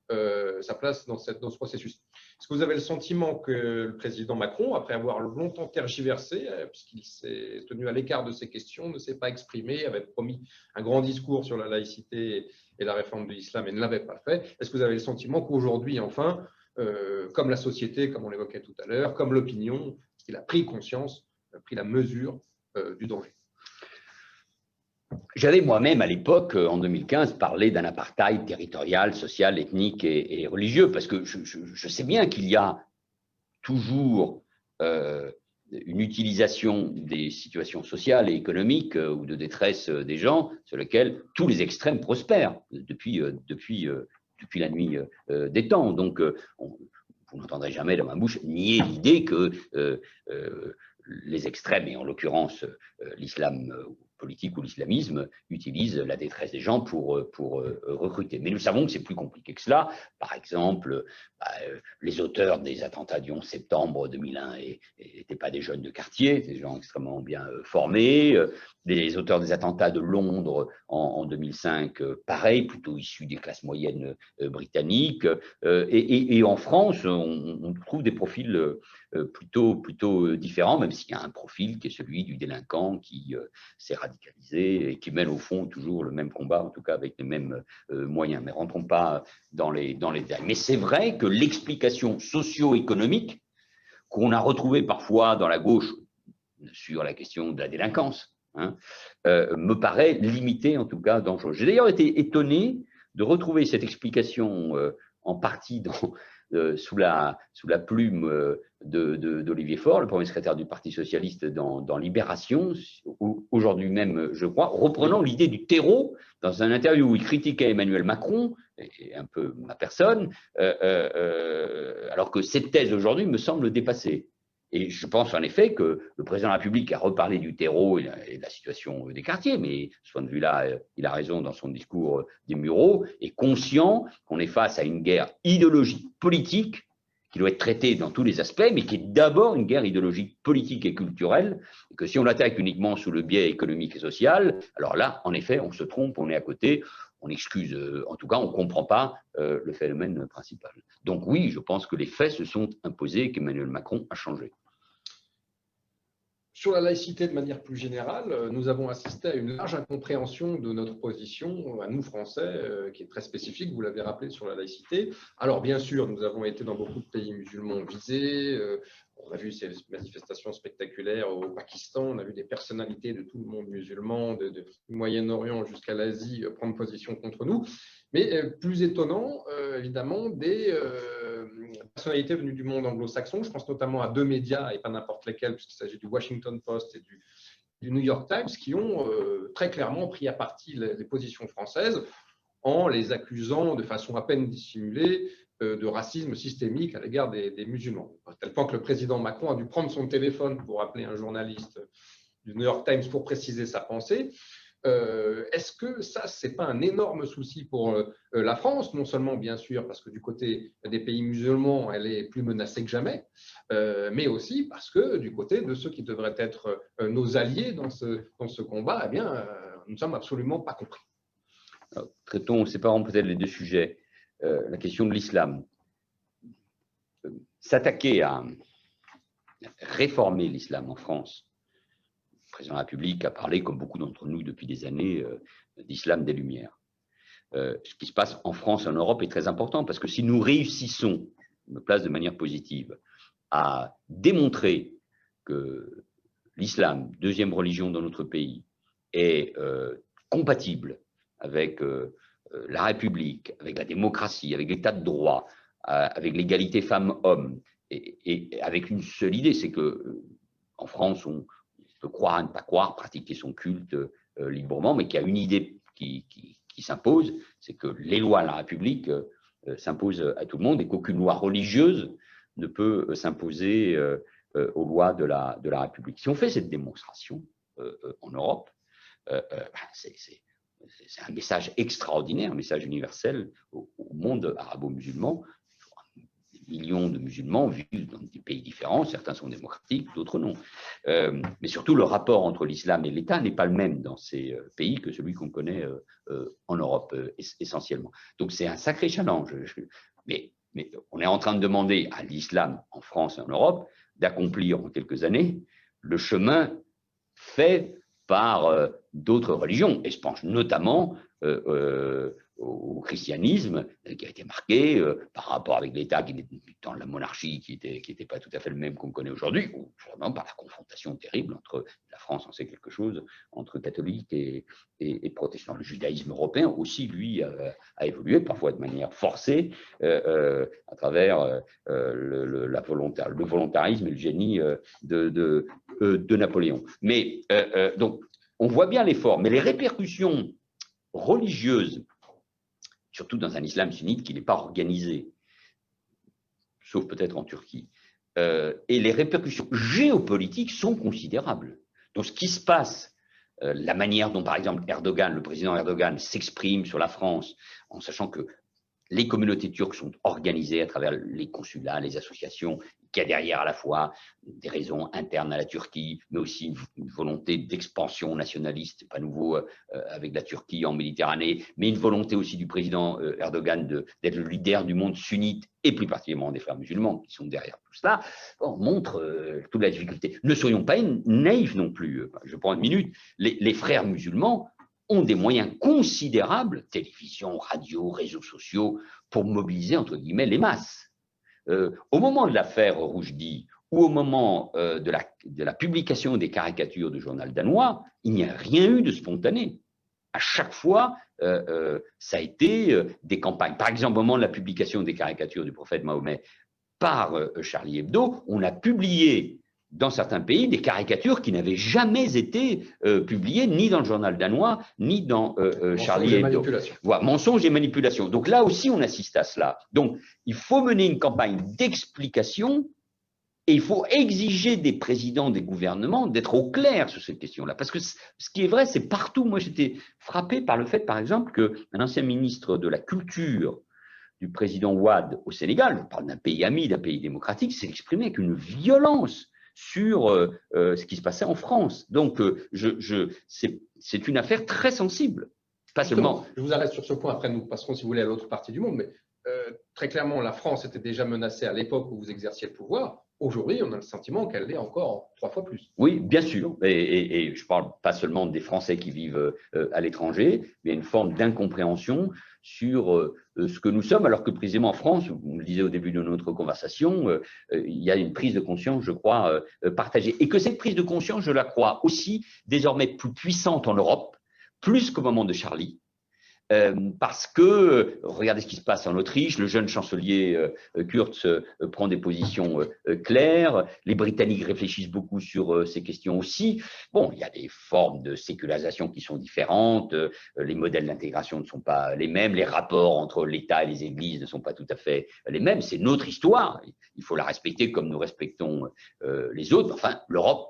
sa place dans ce processus. Est-ce que vous avez le sentiment que le président Macron, après avoir longtemps tergiversé, puisqu'il s'est tenu à l'écart de ces questions, ne s'est pas exprimé, avait promis un grand discours sur la laïcité et la réforme de l'islam et ne l'avait pas fait, est-ce que vous avez le sentiment qu'aujourd'hui, enfin, comme la société, comme on l'évoquait tout à l'heure, comme l'opinion, il a pris conscience, a pris la mesure du danger? J'avais moi-même à l'époque, en 2015, parlé d'un apartheid territorial, social, ethnique et religieux, parce que je sais bien qu'il y a toujours une utilisation des situations sociales et économiques ou de détresse des gens sur lesquelles tous les extrêmes prospèrent depuis la nuit des temps. Donc, vous n'entendrez jamais dans ma bouche nier l'idée que les extrêmes, et en l'occurrence l'islam politique ou l'islamisme, utilisent la détresse des gens pour recruter. Mais nous savons que c'est plus compliqué que cela. Par exemple, les auteurs des attentats du 11 septembre 2001 n'étaient pas des jeunes de quartier, des gens extrêmement bien formés. Les auteurs des attentats de Londres en 2005, pareil, plutôt issus des classes moyennes britanniques. Et en France, on trouve des profils plutôt différents, même s'il y a un profil qui est celui du délinquant qui s'est radicalisé et qui mène au fond toujours le même combat, en tout cas avec les mêmes moyens. Mais rentrons pas dans les détails. Mais c'est vrai que l'explication socio-économique qu'on a retrouvée parfois dans la gauche sur la question de la délinquance me paraît limitée, en tout cas dangereuse. J'ai d'ailleurs été étonné de retrouver cette explication en partie sous la plume d'Olivier Faure, le premier secrétaire du Parti socialiste dans Libération, aujourd'hui même, je crois, reprenant l'idée du terreau dans un interview où il critiquait Emmanuel Macron, et un peu ma personne, alors que cette thèse aujourd'hui me semble dépassée. Et je pense en effet que le président de la République a reparlé du terreau et de la situation des quartiers, mais de ce point de vue-là, il a raison dans son discours des Mureaux, est conscient qu'on est face à une guerre idéologique politique qui doit être traitée dans tous les aspects, mais qui est d'abord une guerre idéologique politique et culturelle, et que si on l'attaque uniquement sous le biais économique et social, alors là, en effet, on se trompe, on est à côté, on excuse, en tout cas, on ne comprend pas le phénomène principal. Donc oui, je pense que les faits se sont imposés et qu'Emmanuel Macron a changé. Sur la laïcité de manière plus générale, nous avons assisté à une large incompréhension de notre position, à nous Français, qui est très spécifique, vous l'avez rappelé, sur la laïcité. Alors bien sûr, nous avons été dans beaucoup de pays musulmans visés, on a vu ces manifestations spectaculaires au Pakistan, on a vu des personnalités de tout le monde musulman, du Moyen-Orient jusqu'à l'Asie, prendre position contre nous. Mais plus étonnant, évidemment, des personnalités venues du monde anglo-saxon. Je pense notamment à deux médias, et pas n'importe lesquels, puisqu'il s'agit du Washington Post et du du New York Times qui ont très clairement pris à partie les positions françaises en les accusant de façon à peine dissimulée de racisme systémique à l'égard des musulmans. À tel point que le président Macron a dû prendre son téléphone pour appeler un journaliste du New York Times pour préciser sa pensée. Est-ce que ça, ce n'est pas un énorme souci pour la France? Non seulement, bien sûr, parce que du côté des pays musulmans, elle est plus menacée que jamais, mais aussi parce que du côté de ceux qui devraient être nos alliés dans ce combat, eh bien, nous ne sommes absolument pas compris. Alors, traitons, séparons peut-être les deux sujets. La question de l'islam. S'attaquer à réformer l'islam en France. Le président de la République a parlé, comme beaucoup d'entre nous depuis des années, d'islam des Lumières. Ce qui se passe en France et en Europe est très important parce que si nous réussissons, je me place de manière positive, à démontrer que l'islam, deuxième religion dans notre pays, est compatible avec la République, avec la démocratie, avec l'état de droit, avec l'égalité femmes-hommes, et avec une seule idée, c'est que en France, on peut croire, ne pas croire, pratiquer son culte librement, mais qu'il y a une idée qui s'impose, c'est que les lois de la République s'imposent à tout le monde et qu'aucune loi religieuse ne peut s'imposer aux lois de la République. Si on fait cette démonstration en Europe, c'est un message extraordinaire, un message universel au monde arabo-musulman. Des millions de musulmans vivent dans des pays différents, certains sont démocratiques, d'autres non. Mais surtout, le rapport entre l'islam et l'État n'est pas le même dans ces pays que celui qu'on connaît en Europe essentiellement. Donc c'est un sacré challenge. Mais on est en train de demander à l'islam en France et en Europe d'accomplir en quelques années le chemin fait par d'autres religions. Et je pense notamment au christianisme qui a été marqué par rapport avec l'État dans la monarchie qui était pas tout à fait le même qu'on connaît aujourd'hui, ou vraiment par la confrontation terrible entre la France, on sait quelque chose, entre catholiques et protestants. Le judaïsme européen aussi, lui, a évolué parfois de manière forcée à travers le volontarisme et le génie de Napoléon. Mais donc, on voit bien l'effort, mais les répercussions religieuses, surtout dans un islam sunnite qui n'est pas organisé, sauf peut-être en Turquie, et les répercussions géopolitiques sont considérables. Donc ce qui se passe, la manière dont par exemple le président Erdogan s'exprime sur la France, en sachant que les communautés turques sont organisées à travers les consulats, les associations, qu'il y a derrière à la fois des raisons internes à la Turquie, mais aussi une volonté d'expansion nationaliste, pas nouveau avec la Turquie en Méditerranée, mais une volonté aussi du président Erdogan d'être le leader du monde sunnite et plus particulièrement des frères musulmans qui sont derrière tout cela, montre toute la difficulté. Ne soyons pas naïfs non plus. Je prends une minute. Les frères musulmans ont des moyens considérables, télévision, radio, réseaux sociaux, pour mobiliser, entre guillemets, les masses. Au moment de l'affaire Roujdi ou au moment de la publication des caricatures du journal danois, il n'y a rien eu de spontané. À chaque fois, ça a été des campagnes. Par exemple, au moment de la publication des caricatures du prophète Mahomet par Charlie Hebdo, on a publié dans certains pays des caricatures qui n'avaient jamais été publiées ni dans le journal danois, ni dans Charlie Hebdo. Voilà, mensonge et manipulation. Donc là aussi, on assiste à cela. Donc, il faut mener une campagne d'explication et il faut exiger des présidents, des gouvernements d'être au clair sur cette question-là. Parce que ce qui est vrai, c'est partout. Moi, j'étais frappé par le fait, par exemple, qu'un ancien ministre de la Culture du président Wade au Sénégal, je parle d'un pays ami, d'un pays démocratique, s'est exprimé avec une violence sur ce qui se passait en France. Donc, c'est une affaire très sensible. Pas seulement. Je vous arrête sur ce point, après nous passerons, si vous voulez, à l'autre partie du monde, mais très clairement, la France était déjà menacée à l'époque où vous exerciez le pouvoir. Aujourd'hui, on a le sentiment qu'elle l'est encore 3 fois plus. Oui, bien sûr. Et je ne parle pas seulement des Français qui vivent à l'étranger, mais il y a une forme d'incompréhension sur ce que nous sommes, alors que précisément en France, vous me le disiez au début de notre conversation, il y a une prise de conscience, je crois, partagée. Et que cette prise de conscience, je la crois aussi désormais plus puissante en Europe, plus qu'au moment de Charlie, parce que, regardez ce qui se passe en Autriche, le jeune chancelier Kurz prend des positions claires, les Britanniques réfléchissent beaucoup sur ces questions aussi. Bon, il y a des formes de sécularisation qui sont différentes, les modèles d'intégration ne sont pas les mêmes, les rapports entre l'État et les églises ne sont pas tout à fait les mêmes, c'est notre histoire, il faut la respecter comme nous respectons les autres. Enfin, l'Europe,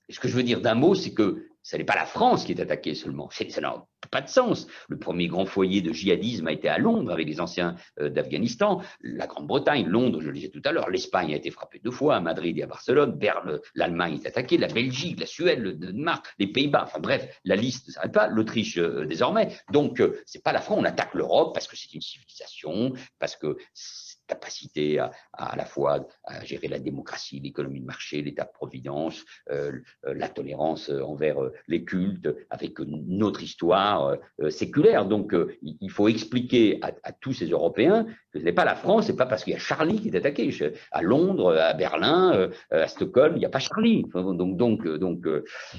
et ce que je veux dire d'un mot, c'est que ce n'est pas la France qui est attaquée seulement, ça n'a pas de sens. Le premier grand foyer de djihadisme a été à Londres avec les anciens d'Afghanistan, la Grande-Bretagne, Londres, je le disais tout à l'heure, l'Espagne a été frappée 2 fois, à Madrid et à Barcelone, Berne, l'Allemagne est attaquée, la Belgique, la Suède, le Danemark, les Pays-Bas, enfin bref, la liste ne s'arrête pas, l'Autriche désormais. Donc, ce n'est pas la France, on attaque l'Europe parce que c'est une civilisation, parce que capacité à la fois à gérer la démocratie, l'économie de marché, l'État-providence, la tolérance envers les cultes, avec notre histoire séculaire. Donc, il faut expliquer à tous ces Européens que ce n'est pas la France, ce n'est pas parce qu'il y a Charlie qui est attaqué. À Londres, à Berlin, à Stockholm, il n'y a pas Charlie.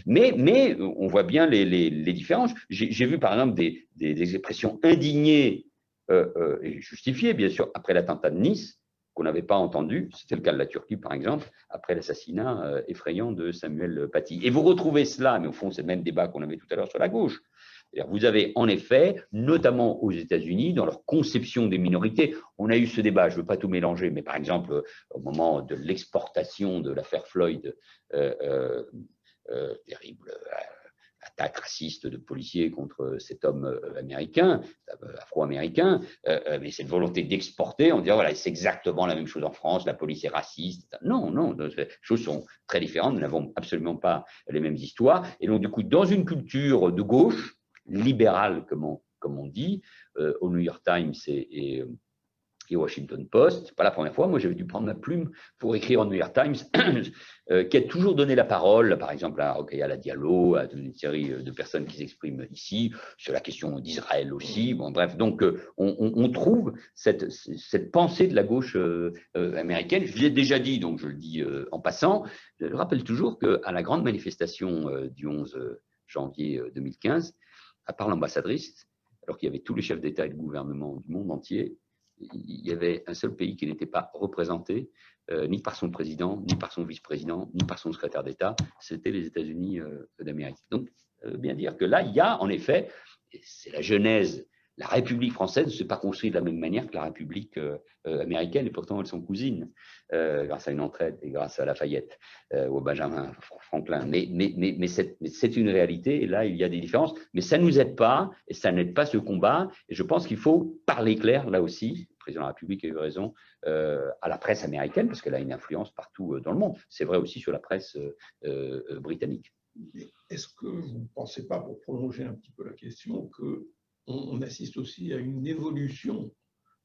Mais on voit bien les différences. J'ai vu par exemple des expressions indignées et justifié, bien sûr, après l'attentat de Nice, qu'on n'avait pas entendu, c'était le cas de la Turquie, par exemple, après l'assassinat effrayant de Samuel Paty. Et vous retrouvez cela, mais au fond, c'est le même débat qu'on avait tout à l'heure sur la gauche. Vous avez en effet, notamment aux États-Unis, dans leur conception des minorités, on a eu ce débat, je ne veux pas tout mélanger, mais par exemple, au moment de l'exportation de l'affaire Floyd, terrible attaque raciste de policiers contre cet homme américain, afro-américain, mais cette volonté d'exporter, on dirait voilà, c'est exactement la même chose en France, la police est raciste. Non, les choses sont très différentes, nous n'avons absolument pas les mêmes histoires. Et donc, du coup, dans une culture de gauche, libérale, comme on dit, au New York Times et Washington Post, c'est pas la première fois, moi j'avais dû prendre ma plume pour écrire au New York Times, qui a toujours donné la parole, par exemple à Rokhaya Diallo, à toute une série de personnes qui s'expriment ici, sur la question d'Israël aussi, bon bref, donc on trouve cette pensée de la gauche américaine, je l'ai déjà dit, donc je le dis en passant, je rappelle toujours qu'à la grande manifestation du 11 janvier 2015, à part l'ambassadrice, alors qu'il y avait tous les chefs d'État et de gouvernement du monde entier, il y avait un seul pays qui n'était pas représenté, ni par son président, ni par son vice-président, ni par son secrétaire d'État, c'était les États-Unis d'Amérique. Donc, bien dire que là, il y a en effet, c'est la genèse, la République française ne s'est pas construite de la même manière que la République américaine, et pourtant elles sont cousines, grâce à une entraide et grâce à Lafayette ou à Benjamin Franklin. Mais c'est une réalité, et là, il y a des différences, mais ça ne nous aide pas, et ça n'aide pas ce combat, et je pense qu'il faut parler clair, là aussi, le président de la République a eu raison, à la presse américaine, parce qu'elle a une influence partout dans le monde. C'est vrai aussi sur la presse britannique. Est-ce que vous ne pensez pas, pour prolonger un petit peu la question, qu'on assiste aussi à une évolution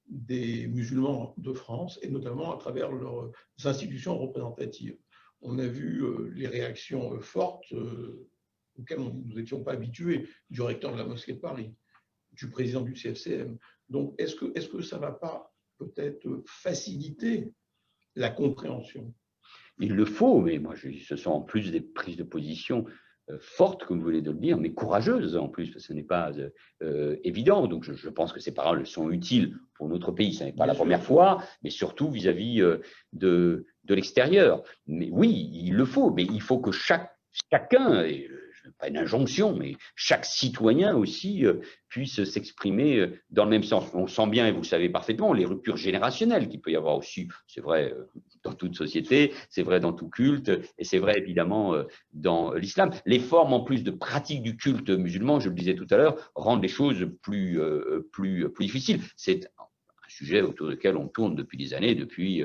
des musulmans de France, et notamment à travers leurs institutions représentatives? On a vu les réactions fortes auxquelles nous n'étions pas habitués, du recteur de la mosquée de Paris, du président du CFCM. Donc, est-ce que ça ne va pas peut-être faciliter la compréhension? Il le faut, mais moi, ce sont en plus des prises de position fortes, comme vous venez de le dire, mais courageuses en plus, parce que ce n'est pas évident. Donc, je pense que ces paroles sont utiles pour notre pays. Ce n'est pas la première fois, mais surtout vis-à-vis de l'extérieur. Mais oui, il le faut, mais il faut que chacun, et pas une injonction, mais chaque citoyen aussi puisse s'exprimer dans le même sens. On sent bien, et vous le savez parfaitement, les ruptures générationnelles qu'il peut y avoir aussi. C'est vrai dans toute société, c'est vrai dans tout culte, et c'est vrai évidemment dans l'islam. Les formes en plus de pratique du culte musulman, je le disais tout à l'heure, rendent les choses plus difficiles. C'est un sujet autour duquel on tourne depuis des années, depuis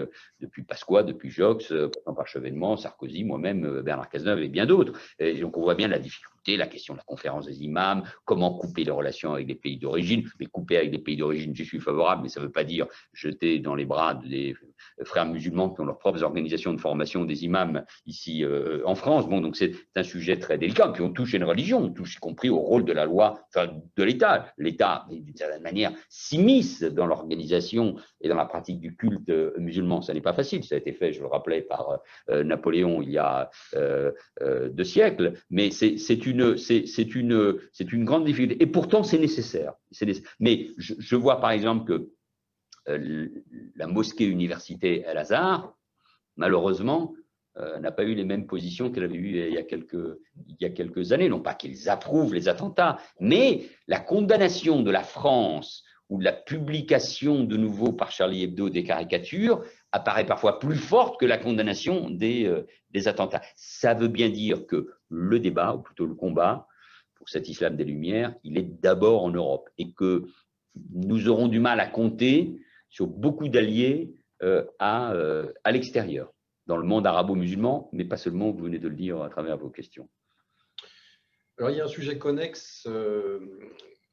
Pasqua, depuis Joxe, par Chevènement, Sarkozy, moi-même, Bernard Cazeneuve et bien d'autres. Et donc on voit bien la difficulté, la question de la conférence des imams, comment couper les relations avec les pays d'origine. Mais couper avec les pays d'origine, j'y suis favorable, mais ça ne veut pas dire jeter dans les bras frères musulmans qui ont leurs propres organisations de formation des imams ici en France. Bon, donc c'est un sujet très délicat. Puis on touche à une religion, on touche y compris au rôle de la loi, enfin de l'État. L'État, d'une certaine manière, s'immisce dans l'organisation et dans la pratique du culte musulman. Ça n'est pas facile. Ça a été fait, je le rappelais, par Napoléon il y a 2 siècles. Mais c'est une grande difficulté. Et pourtant, c'est nécessaire. Mais je vois par exemple que la mosquée université Al-Azhar, malheureusement, n'a pas eu les mêmes positions qu'elle avait eues il y a quelques années. Non pas qu'ils approuvent les attentats, mais la condamnation de la France ou de la publication de nouveau par Charlie Hebdo des caricatures apparaît parfois plus forte que la condamnation des attentats. Ça veut bien dire que le débat, ou plutôt le combat, pour cet islam des Lumières, il est d'abord en Europe et que nous aurons du mal à compter sur beaucoup d'alliés à l'extérieur, dans le monde arabo-musulman, mais pas seulement, vous venez de le dire à travers vos questions. Alors, il y a un sujet connexe,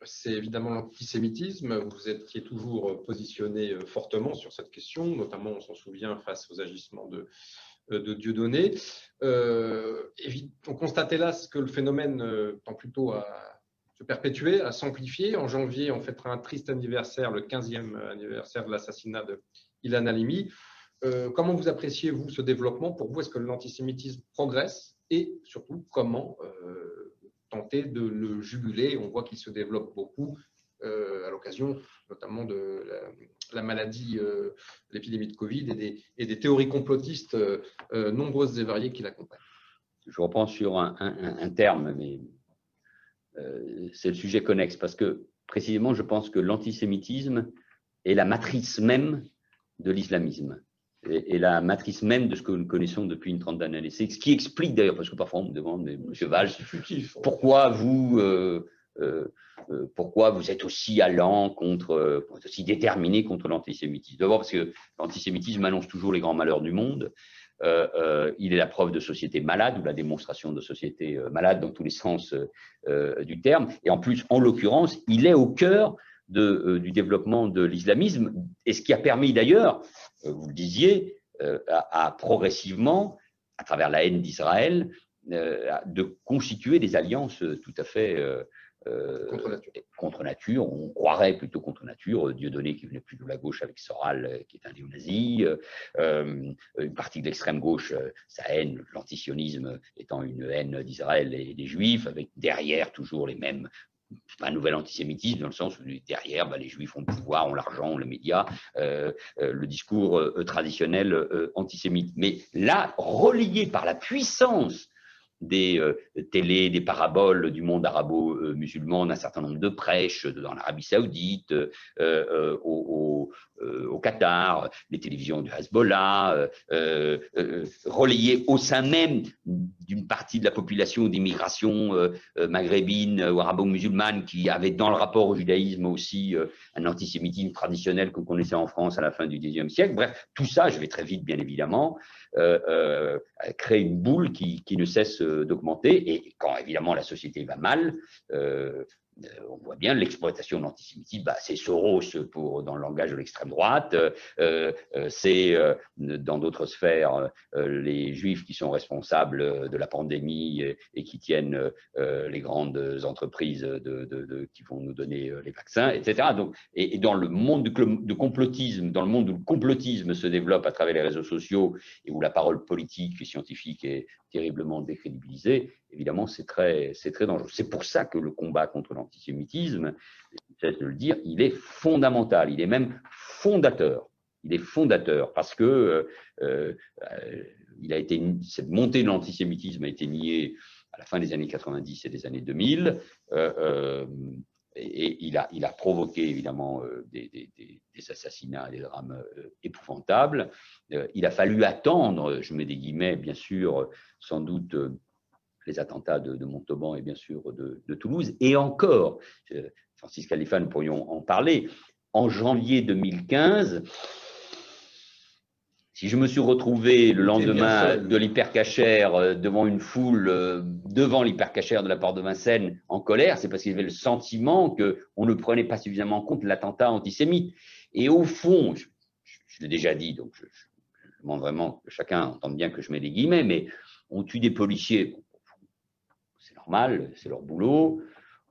c'est évidemment l'antisémitisme. Vous étiez toujours positionné fortement sur cette question, notamment, on s'en souvient, face aux agissements de Dieudonné. On constatait là que le phénomène tend plutôt à se perpétuer, à s'amplifier. En janvier, on fêtera un triste anniversaire, le 15e anniversaire de l'assassinat de Ilan Halimi. Comment vous appréciez, vous, ce développement? Pour vous, est-ce que l'antisémitisme progresse? Et surtout, comment tenter de le juguler? On voit qu'il se développe beaucoup à l'occasion notamment de la maladie, l'épidémie de Covid et des théories complotistes nombreuses et variées qui l'accompagnent. Je reprends sur un terme, mais c'est le sujet connexe, parce que précisément, je pense que l'antisémitisme est la matrice même de l'islamisme et la matrice même de ce que nous connaissons depuis une trentaine d'années. C'est ce qui explique d'ailleurs, parce que parfois on me demande, mais M. Valls, pourquoi vous êtes aussi allant contre, aussi déterminé contre l'antisémitisme? D'abord parce que l'antisémitisme annonce toujours les grands malheurs du monde. Il est la preuve de société malade ou la démonstration de société malade dans tous les sens du terme. Et en plus, en l'occurrence, il est au cœur du développement de l'islamisme, et ce qui a permis d'ailleurs, vous le disiez, à progressivement, à travers la haine d'Israël, de constituer des alliances tout à fait contre nature. On croirait plutôt contre nature. Dieudonné qui venait plutôt de la gauche avec Soral, qui est un néo-nazi. Une partie de l'extrême gauche, sa haine, l'antisionisme étant une haine d'Israël et des Juifs, avec derrière toujours les mêmes. C'est pas un nouvel antisémitisme dans le sens où derrière, les Juifs ont le pouvoir, ont l'argent, ont les médias, le discours traditionnel antisémite. Mais là, relié par la puissance des télés, des paraboles du monde arabo-musulman, d'un certain nombre de prêches dans l'Arabie Saoudite, au Qatar, les télévisions du Hezbollah, relayées au sein même d'une partie de la population d'immigration maghrébine ou arabo-musulmane qui avait dans le rapport au judaïsme aussi un antisémitisme traditionnel qu'on connaissait en France à la fin du XIXe siècle. Bref, tout ça, je vais très vite bien évidemment, crée une boule qui ne cesse d'augmenter, et quand évidemment la société va mal, on voit bien l'exploitation de l'antisémitisme, c'est Soros dans le langage de l'extrême droite, c'est dans d'autres sphères les Juifs qui sont responsables de la pandémie et qui tiennent les grandes entreprises qui vont nous donner les vaccins, etc. Donc, et dans le monde du complotisme, dans le monde où le complotisme se développe à travers les réseaux sociaux et où la parole politique et scientifique est terriblement décrédibilisée, évidemment, c'est très dangereux. C'est pour ça que le combat contre l'antisémitisme, je cesse de le dire, il est fondamental, il est même fondateur. Il est fondateur parce que cette montée de l'antisémitisme a été niée à la fin des années 90 et des années 2000. Et il a provoqué évidemment des assassinats, des drames épouvantables. Il a fallu attendre, je mets des guillemets, bien sûr, sans doute les attentats de Montauban et bien sûr de Toulouse. Et encore, Francis Khalifa, nous pourrions en parler, en janvier 2015, si je me suis retrouvé le lendemain de l'hypercachère devant une foule, devant l'hypercachère de la porte de Vincennes en colère, c'est parce qu'il y avait le sentiment qu'on ne prenait pas suffisamment en compte l'attentat antisémite. Et au fond, je je l'ai déjà dit, donc je demande vraiment que chacun entende bien que je mets des guillemets, mais on tue des policiers, c'est normal, c'est leur boulot.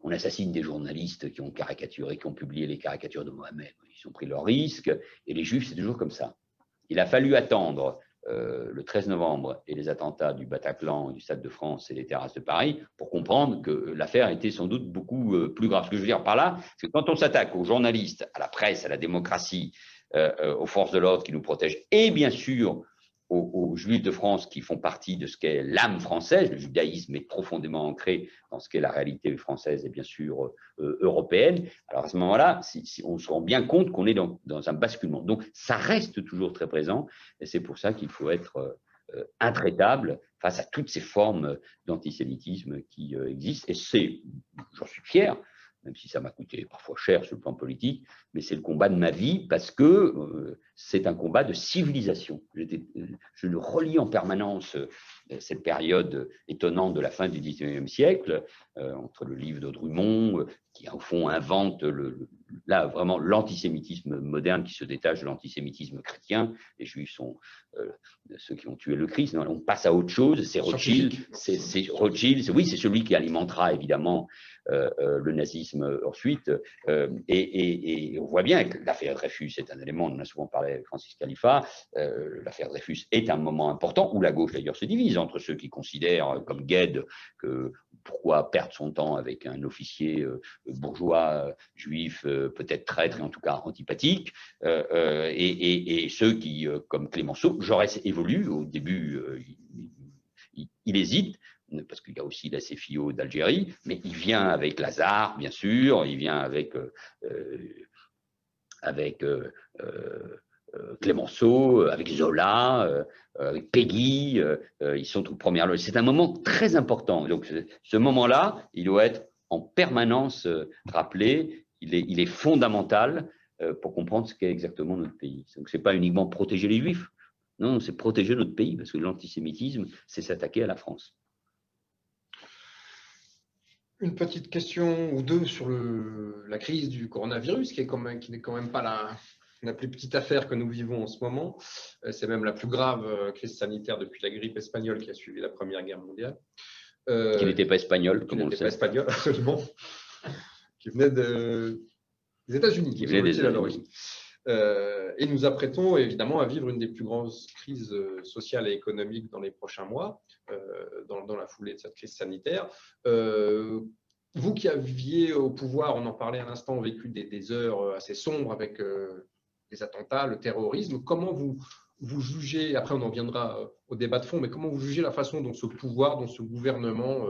On assassine des journalistes qui ont caricaturé, qui ont publié les caricatures de Mohamed. Ils ont pris leurs risques. Et les Juifs, c'est toujours comme ça. Il a fallu attendre le 13 novembre et les attentats du Bataclan, du Stade de France et des terrasses de Paris pour comprendre que l'affaire était sans doute beaucoup plus grave. Ce que je veux dire par là, c'est que quand on s'attaque aux journalistes, à la presse, à la démocratie, aux forces de l'ordre qui nous protègent et bien sûr aux Juifs de France qui font partie de ce qu'est l'âme française, le judaïsme est profondément ancré dans ce qu'est la réalité française et bien sûr européenne. Alors à ce moment-là, on se rend bien compte qu'on est dans un basculement. Donc ça reste toujours très présent et c'est pour ça qu'il faut être intraitable face à toutes ces formes d'antisémitisme qui existent. Et j'en suis fier, même si ça m'a coûté parfois cher sur le plan politique, mais c'est le combat de ma vie parce que c'est un combat de civilisation. Je le relis en permanence cette période étonnante de la fin du XIXe siècle, entre le livre de Drummond, qui au fond invente là vraiment l'antisémitisme moderne qui se détache de l'antisémitisme chrétien. Les Juifs sont ceux qui ont tué le Christ. Non, on passe à autre chose. C'est Rothschild. C'est Rothschild. Oui, c'est celui qui alimentera évidemment le nazisme ensuite. Et on voit bien que l'affaire Dreyfus est un élément, on en a souvent parlé avec Francis Khalifa, l'affaire Dreyfus est un moment important où la gauche d'ailleurs se divise entre ceux qui considèrent comme Gued que pourquoi perdre son temps avec un officier bourgeois, juif, peut-être traître et en tout cas antipathique, et ceux qui, comme Clémenceau, Jaurès évolue, au début il hésite, parce qu'il y a aussi la CFIO d'Algérie, mais il vient avec Lazare, bien sûr, il vient avec Clémenceau, avec Zola, avec Peggy, ils sont aux premières loges. C'est un moment très important. Donc ce moment-là, il doit être en permanence rappelé, il est fondamental pour comprendre ce qu'est exactement notre pays. Donc ce n'est pas uniquement protéger les Juifs, non, c'est protéger notre pays, parce que l'antisémitisme, c'est s'attaquer à la France. Une petite question ou deux sur la crise du coronavirus, qui n'est quand même pas la plus petite affaire que nous vivons en ce moment. C'est même la plus grave crise sanitaire depuis la grippe espagnole qui a suivi la Première Guerre mondiale. Qui n'était pas espagnol, comme on le sait. Qui n'était pas espagnol, absolument. Qui venait des États-Unis. Qui venait des États-Unis. Et nous apprêtons évidemment à vivre une des plus grandes crises sociales et économiques dans les prochains mois, dans la foulée de cette crise sanitaire. Vous qui aviez au pouvoir, on en parlait à l'instant, vécu des heures assez sombres avec les attentats, le terrorisme, comment vous jugez, après on en viendra au débat de fond, mais comment vous jugez la façon dont ce pouvoir, dont ce gouvernement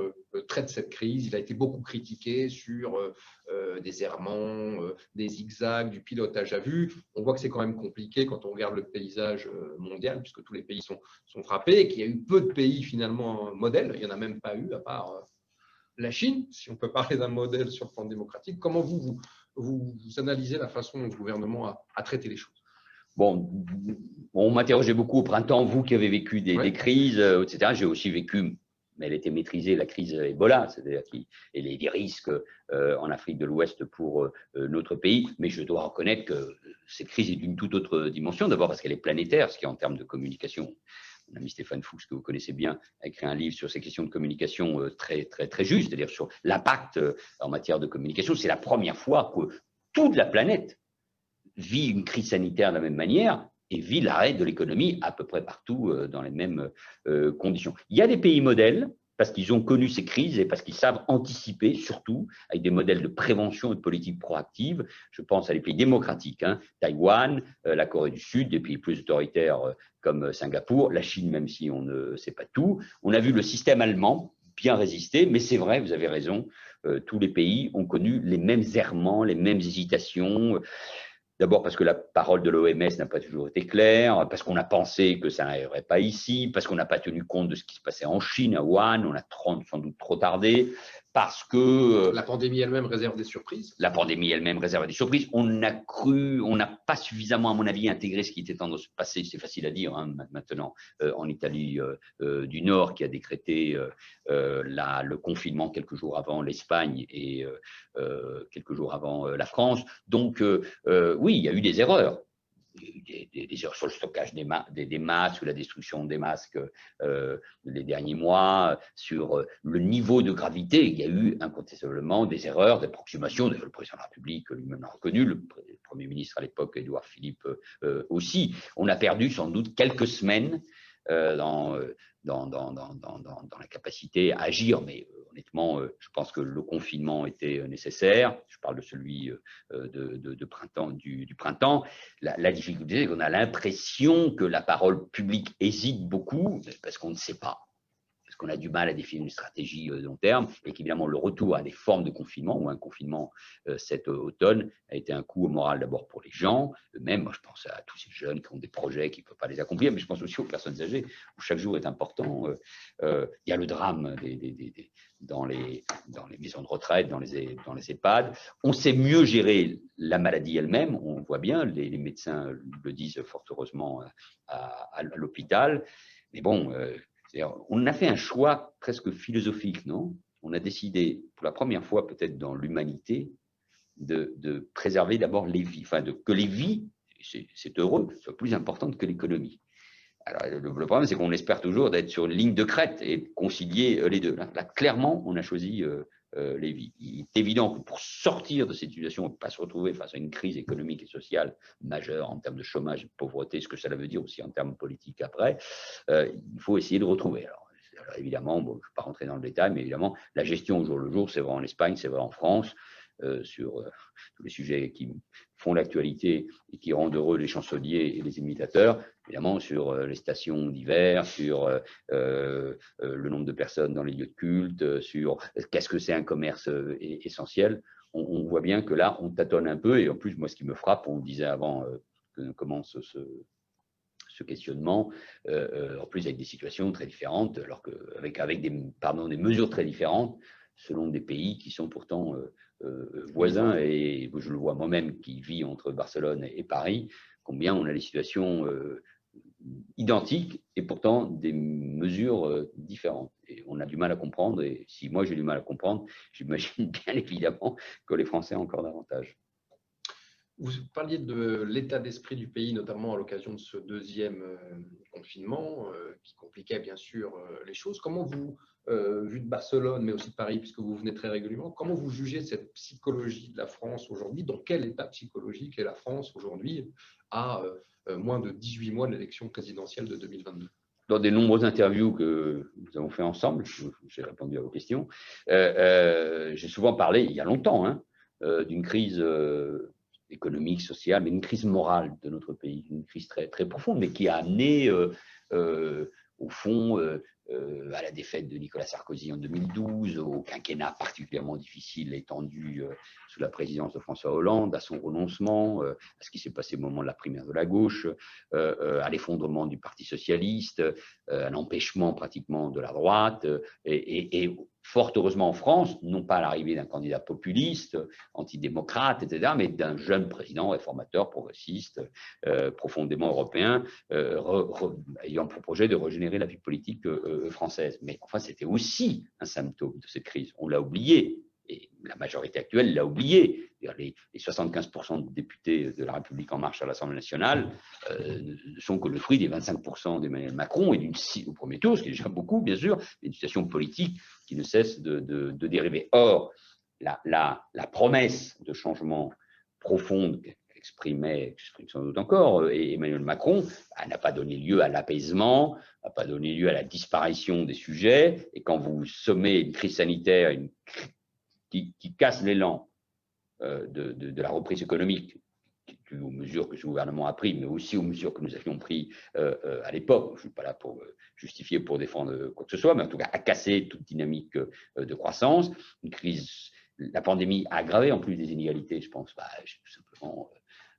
traite cette crise? Il a été beaucoup critiqué sur des errements, des zigzags, du pilotage à vue. On voit que c'est quand même compliqué quand on regarde le paysage mondial, puisque tous les pays sont frappés et qu'il y a eu peu de pays finalement modèles. Il n'y en a même pas eu, à part la Chine, si on peut parler d'un modèle sur le plan démocratique. Comment vous analysez la façon dont le gouvernement a traité les choses? Bon, on m'interrogeait beaucoup au printemps, vous qui avez vécu des crises, etc. J'ai aussi vécu, mais elle était maîtrisée, la crise Ebola, c'est-à-dire et les risques en Afrique de l'Ouest pour notre pays. Mais je dois reconnaître que cette crise est d'une toute autre dimension. D'abord parce qu'elle est planétaire, ce qui est en termes de communication. Mon ami Stéphane Fuchs, que vous connaissez bien, a écrit un livre sur ces questions de communication très, très, très juste, c'est-à-dire sur l'impact en matière de communication. C'est la première fois que toute la planète vit une crise sanitaire de la même manière et vit l'arrêt de l'économie à peu près partout dans les mêmes conditions. Il y a des pays modèles parce qu'ils ont connu ces crises et parce qu'ils savent anticiper, surtout avec des modèles de prévention et de politique proactive. Je pense à des pays démocratiques, Taïwan, la Corée du Sud, des pays plus autoritaires comme Singapour, la Chine, même si on ne sait pas tout. On a vu le système allemand bien résister, mais c'est vrai, vous avez raison, tous les pays ont connu les mêmes errements, les mêmes hésitations. D'abord parce que la parole de l'OMS n'a pas toujours été claire, parce qu'on a pensé que ça n'arriverait pas ici, parce qu'on n'a pas tenu compte de ce qui se passait en Chine, à Wuhan, on a sans doute trop tardé, parce que… La pandémie elle-même réserve des surprises. La pandémie elle-même réserve des surprises. On n'a pas suffisamment, à mon avis, intégré ce qui était en train de se passer, c'est facile à dire maintenant, en Italie du Nord, qui a décrété le confinement quelques jours avant l'Espagne et quelques jours avant la France. Donc, oui, il y a eu des erreurs. sur le stockage des masques, ou la destruction des masques les derniers mois, sur le niveau de gravité. Il y a eu incontestablement des erreurs, des approximations. Le président de la République lui-même l'a reconnu, le Premier ministre à l'époque, Édouard Philippe, aussi. On a perdu sans doute quelques semaines dans la capacité à agir, mais honnêtement, je pense que le confinement était nécessaire. Je parle de celui de printemps, du printemps. La difficulté, c'est qu'on a l'impression que la parole publique hésite beaucoup parce qu'on ne sait pas. Parce qu'on a du mal à définir une stratégie de long terme, et qu'évidemment le retour à des formes de confinement, ou un confinement cet automne, a été un coup au moral d'abord pour les gens eux-mêmes. Moi, je pense à tous ces jeunes qui ont des projets qui ne peuvent pas les accomplir, mais je pense aussi aux personnes âgées, où chaque jour est important. Il y a le drame dans les maisons de retraite, dans les EHPAD. On sait mieux gérer la maladie elle-même, on voit bien, les médecins le disent fort heureusement à l'hôpital, mais bon… on a fait un choix presque philosophique, non? On a décidé, pour la première fois peut-être dans l'humanité, de préserver d'abord les vies, enfin que les vies, c'est heureux, soient plus importantes que l'économie. Alors le problème, c'est qu'on espère toujours d'être sur une ligne de crête et de concilier les deux. Là, clairement, on a choisi les vies. Il est évident que pour sortir de cette situation, on ne peut pas se retrouver face à une crise économique et sociale majeure en termes de chômage et de pauvreté, ce que ça veut dire aussi en termes politiques après, il faut essayer de retrouver. Alors évidemment, bon, je ne vais pas rentrer dans le détail, mais évidemment, la gestion au jour le jour, c'est vrai en Espagne, c'est vrai en France, sur tous les sujets qui font l'actualité et qui rendent heureux les chanceliers et les imitateurs, évidemment sur les stations d'hiver, sur le nombre de personnes dans les lieux de culte, sur qu'est-ce que c'est un commerce essentiel. On voit bien que là, on tâtonne un peu, et en plus, moi, ce qui me frappe, on le disait avant que commence ce questionnement, en plus avec des situations très différentes, alors avec des mesures très différentes, selon des pays qui sont pourtant voisins, et je le vois moi-même qui vis entre Barcelone et Paris, combien on a des situations identiques et pourtant des mesures différentes. Et on a du mal à comprendre, et si moi j'ai du mal à comprendre, j'imagine bien évidemment que les Français encore davantage. Vous parliez de l'état d'esprit du pays, notamment à l'occasion de ce deuxième confinement, qui compliquait bien sûr les choses. Comment vous, vu de Barcelone, mais aussi de Paris, puisque vous venez très régulièrement, comment vous jugez cette psychologie de la France aujourd'hui? Dans quel état psychologique est la France aujourd'hui, à moins de 18 mois de l'élection présidentielle de 2022? Dans des nombreuses interviews que nous avons fait ensemble, j'ai répondu à vos questions, j'ai souvent parlé, il y a longtemps, d'une crise économique, sociale, mais une crise morale de notre pays, une crise très, très profonde, mais qui a amené, au fond, à la défaite de Nicolas Sarkozy en 2012, au quinquennat particulièrement difficile étendu sous la présidence de François Hollande, à son renoncement, à ce qui s'est passé au moment de la primaire de la gauche, à l'effondrement du Parti socialiste, à l'empêchement pratiquement de la droite, et fort heureusement en France, non pas à l'arrivée d'un candidat populiste, antidémocrate, etc., mais d'un jeune président réformateur, progressiste, profondément européen, ayant pour projet de régénérer la vie politique française. Mais enfin, c'était aussi un symptôme de cette crise. On l'a oublié, et la majorité actuelle l'a oublié. Les 75% de députés de la République En Marche à l'Assemblée nationale ne sont que le fruit des 25% d'Emmanuel Macron et au premier tour, ce qui est déjà beaucoup, bien sûr, une situation politique qui ne cesse de dériver. Or, la promesse de changement profonde exprime sans doute encore Emmanuel Macron, n'a pas donné lieu à l'apaisement, n'a pas donné lieu à la disparition des sujets. Et quand vous sommez une crise sanitaire qui casse l'élan de la reprise économique, due aux mesures que ce gouvernement a prises, mais aussi aux mesures que nous avions prises à l'époque. Je ne suis pas là pour justifier, pour défendre quoi que ce soit, mais en tout cas à casser toute dynamique de croissance. Une crise, la pandémie a aggravé en plus des inégalités, je pense, tout simplement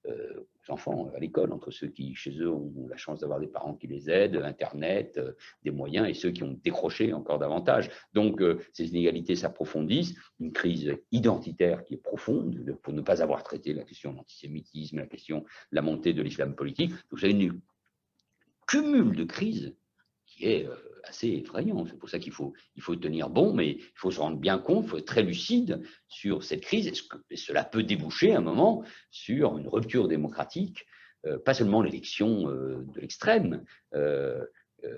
aux enfants à l'école, entre ceux qui, chez eux, ont la chance d'avoir des parents qui les aident, Internet, des moyens, et ceux qui ont décroché encore davantage. Donc, ces inégalités s'approfondissent, une crise identitaire qui est profonde, pour ne pas avoir traité la question de l'antisémitisme, la question de la montée de l'islam politique. Donc, c'est une cumul de crises qui est assez effrayant. C'est pour ça qu'il faut tenir bon, mais il faut se rendre bien compte, il faut être très lucide sur cette crise, et cela peut déboucher à un moment sur une rupture démocratique pas seulement l'élection de l'extrême,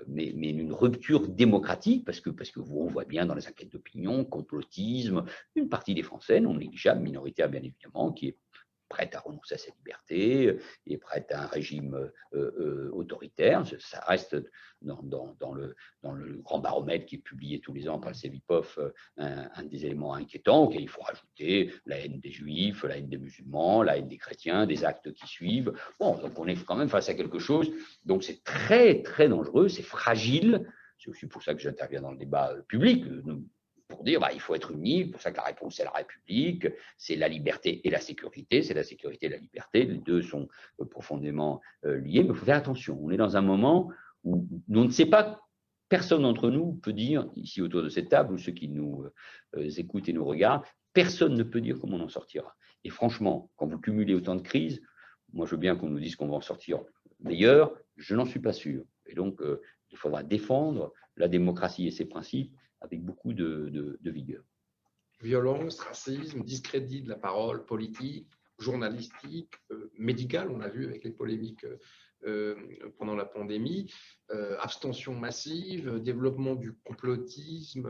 mais une rupture démocratique, parce que on voit bien dans les enquêtes d'opinion, complotisme, une partie des Français, non négligeable, minoritaire bien évidemment, qui est prête à renoncer à sa liberté, est prête à un régime autoritaire. Ça reste dans le grand baromètre qui est publié tous les ans par le CEVIPOF un des éléments inquiétants auxquels il faut rajouter la haine des juifs, la haine des musulmans, la haine des chrétiens, des actes qui suivent. Bon, donc on est quand même face à quelque chose. Donc c'est très, très dangereux, c'est fragile. C'est aussi pour ça que j'interviens dans le débat public. Pour dire il faut être unis, c'est pour ça que la réponse c'est la République, c'est la liberté et la sécurité, c'est la sécurité et la liberté, les deux sont profondément liés, mais il faut faire attention. On est dans un moment où on ne sait pas, personne d'entre nous peut dire, ici autour de cette table, ou ceux qui nous écoutent et nous regardent, personne ne peut dire comment on en sortira. Et franchement, quand vous cumulez autant de crises, moi je veux bien qu'on nous dise qu'on va en sortir meilleur, je n'en suis pas sûr. Et donc il faudra défendre la démocratie et ses principes avec beaucoup de vigueur. Violence, racisme, discrédit de la parole politique, journalistique, médicale, on l'a vu avec les polémiques pendant la pandémie, abstention massive, développement du complotisme,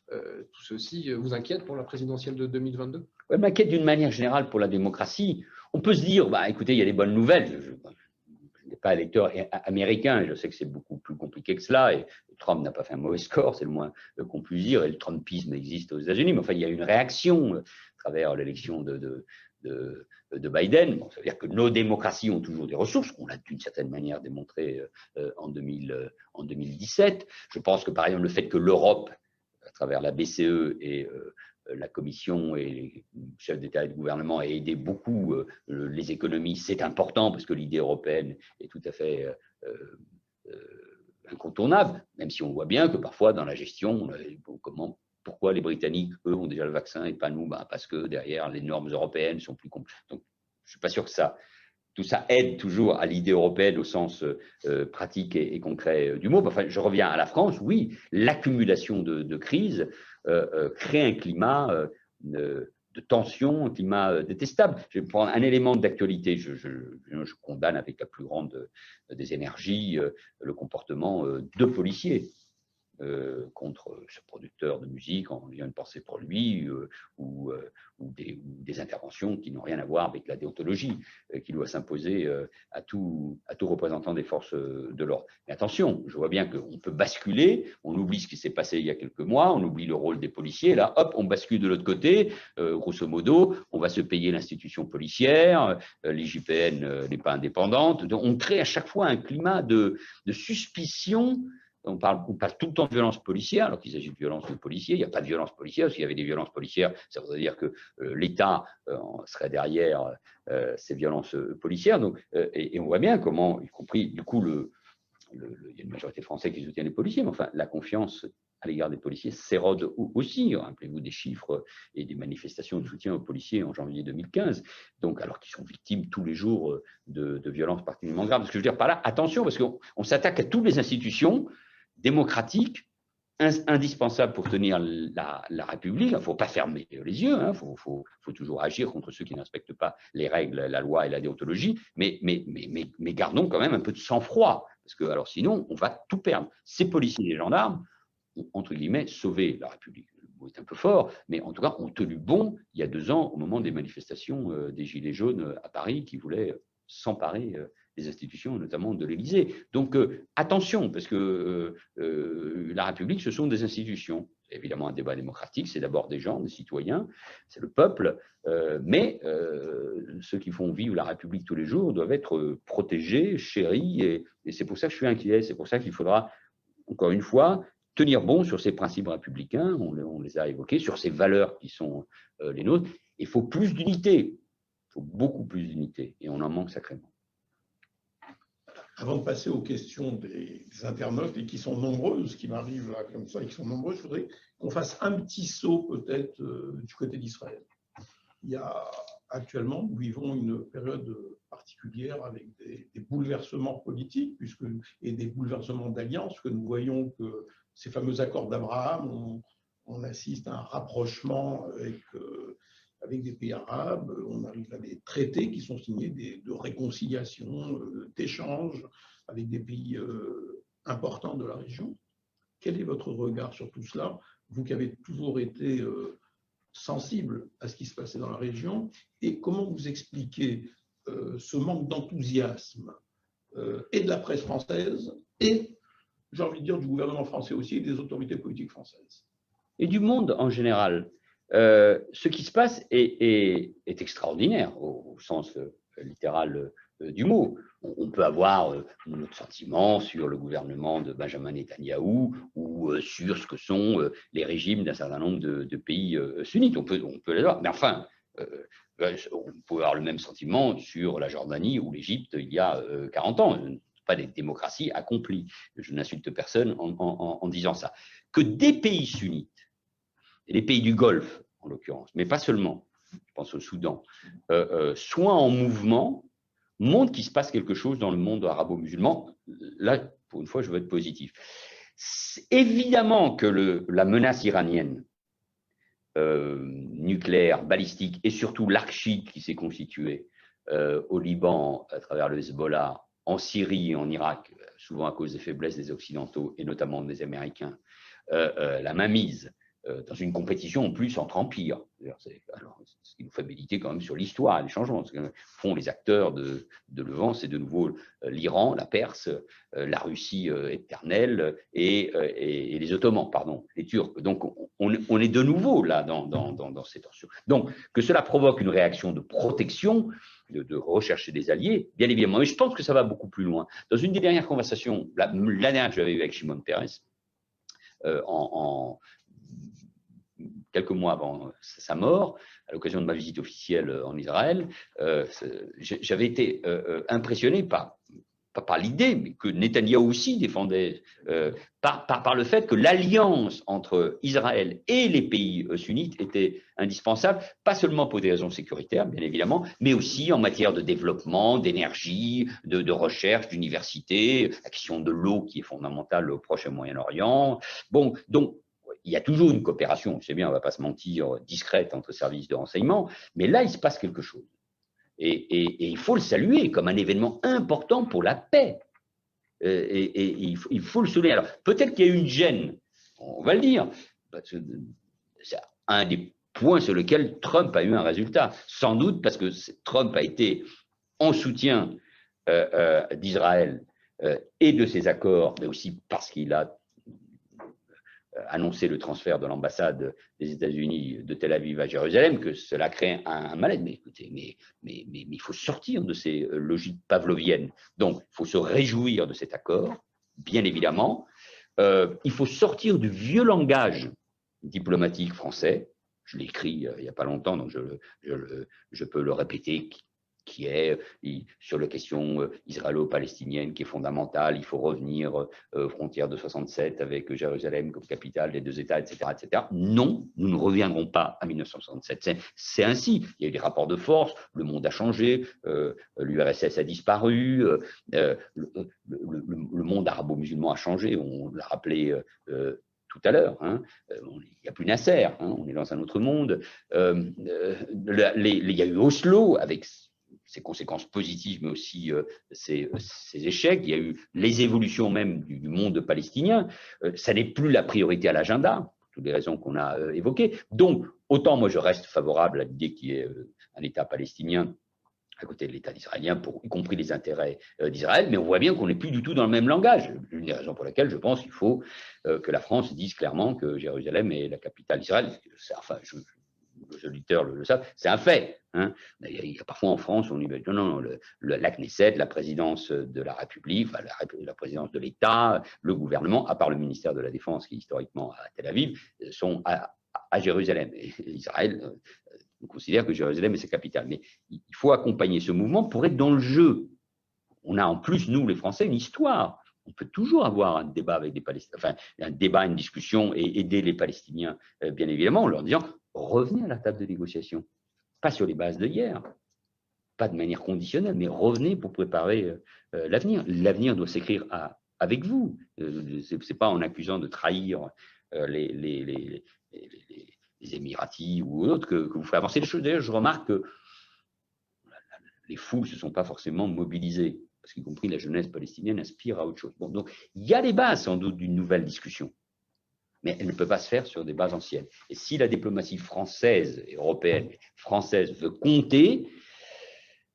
tout ceci vous inquiète pour la présidentielle de 2022 ? Ouais, m'inquiète d'une manière générale pour la démocratie. On peut se dire, écoutez, il y a des bonnes nouvelles. Je n'ai pas électeur américain, je sais que c'est beaucoup plus compliqué que cela, et Trump n'a pas fait un mauvais score, c'est le moins qu'on puisse dire, et le Trumpisme existe aux États-Unis, mais enfin, il y a une réaction à travers l'élection de Biden. Bon, ça veut dire que nos démocraties ont toujours des ressources, qu'on l'a d'une certaine manière démontré en 2017. Je pense que, par exemple, le fait que l'Europe, à travers la BCE et la Commission et les chefs d'État et de gouvernement aient aidé beaucoup les économies, c'est important parce que l'idée européenne est tout à fait incontournable, même si on voit bien que parfois dans la gestion, pourquoi les Britanniques, eux, ont déjà le vaccin et pas nous, parce que derrière, les normes européennes sont plus complexes. Donc, je ne suis pas sûr que tout ça aide toujours à l'idée européenne au sens pratique et concret du mot. Enfin, je reviens à la France, oui, l'accumulation de crises crée un climat de tension, un climat détestable. Je vais prendre un élément d'actualité. Je condamne avec la plus grande des énergies le comportement de policiers contre ce producteur de musique, en ayant une pensée pour lui, ou des interventions qui n'ont rien à voir avec la déontologie qui doit s'imposer à tout représentant des forces de l'ordre. Mais attention, je vois bien qu'on peut basculer, on oublie ce qui s'est passé il y a quelques mois, on oublie le rôle des policiers, là, hop, on bascule de l'autre côté, grosso modo, on va se payer l'institution policière, l'IGPN n'est pas indépendante, donc on crée à chaque fois un climat de suspicion. On parle tout le temps de violence policière, alors qu'il s'agit de violence de policiers. Il n'y a pas de violence policière. S'il y avait des violences policières, ça voudrait dire que l'État serait derrière ces violences policières. Donc, et on voit bien comment, y compris, du coup, il y a une majorité de Français qui soutiennent les policiers, mais enfin, la confiance à l'égard des policiers s'érode aussi. Rappelez-vous des chiffres et des manifestations de soutien aux policiers en janvier 2015, donc, alors qu'ils sont victimes tous les jours de violences particulièrement graves. Ce que je veux dire par là, attention, parce qu'on s'attaque à toutes les institutions démocratique, indispensable pour tenir la République. Il ne faut pas fermer les yeux, il faut toujours agir contre ceux qui ne respectent pas les règles, la loi et la déontologie, mais gardons quand même un peu de sang-froid, parce que alors sinon, on va tout perdre. Ces policiers et les gendarmes ont, entre guillemets, sauvé la République. Le mot est un peu fort, mais en tout cas, ont tenu bon il y a 2 ans, au moment des manifestations des Gilets jaunes à Paris, qui voulaient s'emparer des institutions, notamment de l'Élysée. Donc, attention, parce que la République, ce sont des institutions. C'est évidemment un débat démocratique, c'est d'abord des gens, des citoyens, c'est le peuple, mais ceux qui font vivre la République tous les jours doivent être protégés, chéris, et c'est pour ça que je suis inquiet, c'est pour ça qu'il faudra, encore une fois, tenir bon sur ces principes républicains, on les a évoqués, sur ces valeurs qui sont les nôtres. Il faut plus d'unité, il faut beaucoup plus d'unité, et on en manque sacrément. Avant de passer aux questions des internautes, et qui sont nombreuses, qui m'arrivent là comme ça, et qui sont nombreuses, je voudrais qu'on fasse un petit saut peut-être du côté d'Israël. Il y a actuellement, nous vivons une période particulière avec des bouleversements politiques et des bouleversements d'alliances, que nous voyons que ces fameux accords d'Abraham, on assiste à un rapprochement avec avec des pays arabes, on arrive à des traités qui sont signés de réconciliation, d'échanges avec des pays importants de la région. Quel est votre regard sur tout cela, vous qui avez toujours été sensible à ce qui se passait dans la région, et comment vous expliquez ce manque d'enthousiasme et de la presse française et, j'ai envie de dire, du gouvernement français aussi et des autorités politiques françaises? Et du monde en général. Ce qui se passe est extraordinaire au sens littéral du mot. On peut avoir notre sentiment sur le gouvernement de Benjamin Netanyahou ou sur ce que sont les régimes d'un certain nombre de pays sunnites. On peut l'avoir. Mais enfin, on peut avoir le même sentiment sur la Jordanie ou l'Égypte il y a 40 ans. Pas des démocraties accomplies. Je n'insulte personne en disant ça. Que des pays sunnites, et les pays du Golfe en l'occurrence, mais pas seulement, je pense au Soudan, soient en mouvement, montre qu'il se passe quelque chose dans le monde arabo-musulman. Là, pour une fois, je veux être positif. Évidemment que la menace iranienne, nucléaire, balistique, et surtout l'arc chiite qui s'est constitué au Liban à travers le Hezbollah, en Syrie et en Irak, souvent à cause des faiblesses des Occidentaux et notamment des Américains, la mainmise dans une compétition en plus entre empires. Alors, ce qui nous fait méditer quand même sur l'histoire et les changements. Ce que font les acteurs de Levant, c'est de nouveau l'Iran, la Perse, la Russie éternelle et les Ottomans, pardon, les Turcs. Donc on est de nouveau là dans ces tensions. Donc que cela provoque une réaction de protection, de rechercher des alliés, bien évidemment. Mais je pense que ça va beaucoup plus loin. Dans une des dernières conversations, la dernière que j'avais eue avec Shimon Peres, quelques mois avant sa mort, à l'occasion de ma visite officielle en Israël, j'avais été impressionné par l'idée, mais que Netanyahou aussi défendait, par le fait que l'alliance entre Israël et les pays sunnites était indispensable, pas seulement pour des raisons sécuritaires, bien évidemment, mais aussi en matière de développement, d'énergie, de recherche, d'université, la question de l'eau qui est fondamentale au Proche et Moyen-Orient. Bon, donc, il y a toujours une coopération, c'est bien, on ne va pas se mentir, discrète entre services de renseignement, mais là, il se passe quelque chose. Et il faut le saluer comme un événement important pour la paix. Et il faut le souligner. Alors, peut-être qu'il y a eu une gêne, on va le dire. C'est un des points sur lesquels Trump a eu un résultat. Sans doute parce que Trump a été en soutien d'Israël et de ses accords, mais aussi parce qu'il a annoncé le transfert de l'ambassade des États-Unis de Tel Aviv à Jérusalem, que cela crée un malaise. Mais écoutez, mais il faut sortir de ces logiques pavloviennes. Donc, il faut se réjouir de cet accord, bien évidemment. Il faut sortir du vieux langage diplomatique français. Je l'ai écrit il n'y a pas longtemps, donc je peux le répéter, qui est sur la question israélo-palestinienne, qui est fondamentale. Il faut revenir aux frontières de 67 avec Jérusalem comme capitale des deux États, etc., etc. Non, nous ne reviendrons pas à 1967. C'est ainsi. Il y a eu des rapports de force, le monde a changé, l'URSS a disparu, le monde arabo-musulman a changé, on l'a rappelé tout à l'heure, hein. Il n'y a plus Nasser, hein, on est dans un autre monde. Il y a eu Oslo avec ses conséquences positives, mais aussi ses échecs. Il y a eu les évolutions même du monde palestinien. Ça n'est plus la priorité à l'agenda, pour toutes les raisons qu'on a évoquées. Donc, autant moi je reste favorable à l'idée qu'il y ait un État palestinien à côté de l'État israélien, y compris les intérêts d'Israël, mais on voit bien qu'on n'est plus du tout dans le même langage. L'une des raisons pour laquelle je pense qu'il faut que la France dise clairement que Jérusalem est la capitale d'Israël. Enfin, les auditeurs le savent, c'est un fait. Hein. Il y a parfois en France, on dit non, la Knesset, la présidence de la République, enfin, la présidence de l'État, le gouvernement, à part le ministère de la Défense qui est historiquement à Tel Aviv, sont à Jérusalem. Et Israël considère que Jérusalem est sa capitale. Mais il faut accompagner ce mouvement pour être dans le jeu. On a en plus, nous les Français, une histoire. On peut toujours avoir un débat avec des Palestiniens, enfin un débat, une discussion et aider les Palestiniens, bien évidemment, en leur disant revenez à la table de négociation, pas sur les bases de hier, pas de manière conditionnelle, mais revenez pour préparer l'avenir. L'avenir doit s'écrire avec vous. C'est pas en accusant de trahir les des Émiratis ou d'autres que vous ferez avancer les choses. D'ailleurs, je remarque que les foules ne se sont pas forcément mobilisées, parce qu'y compris la jeunesse palestinienne aspire à autre chose. Bon, donc, il y a les bases sans doute d'une nouvelle discussion, mais elle ne peut pas se faire sur des bases anciennes. Et si la diplomatie française et européenne, française, veut compter,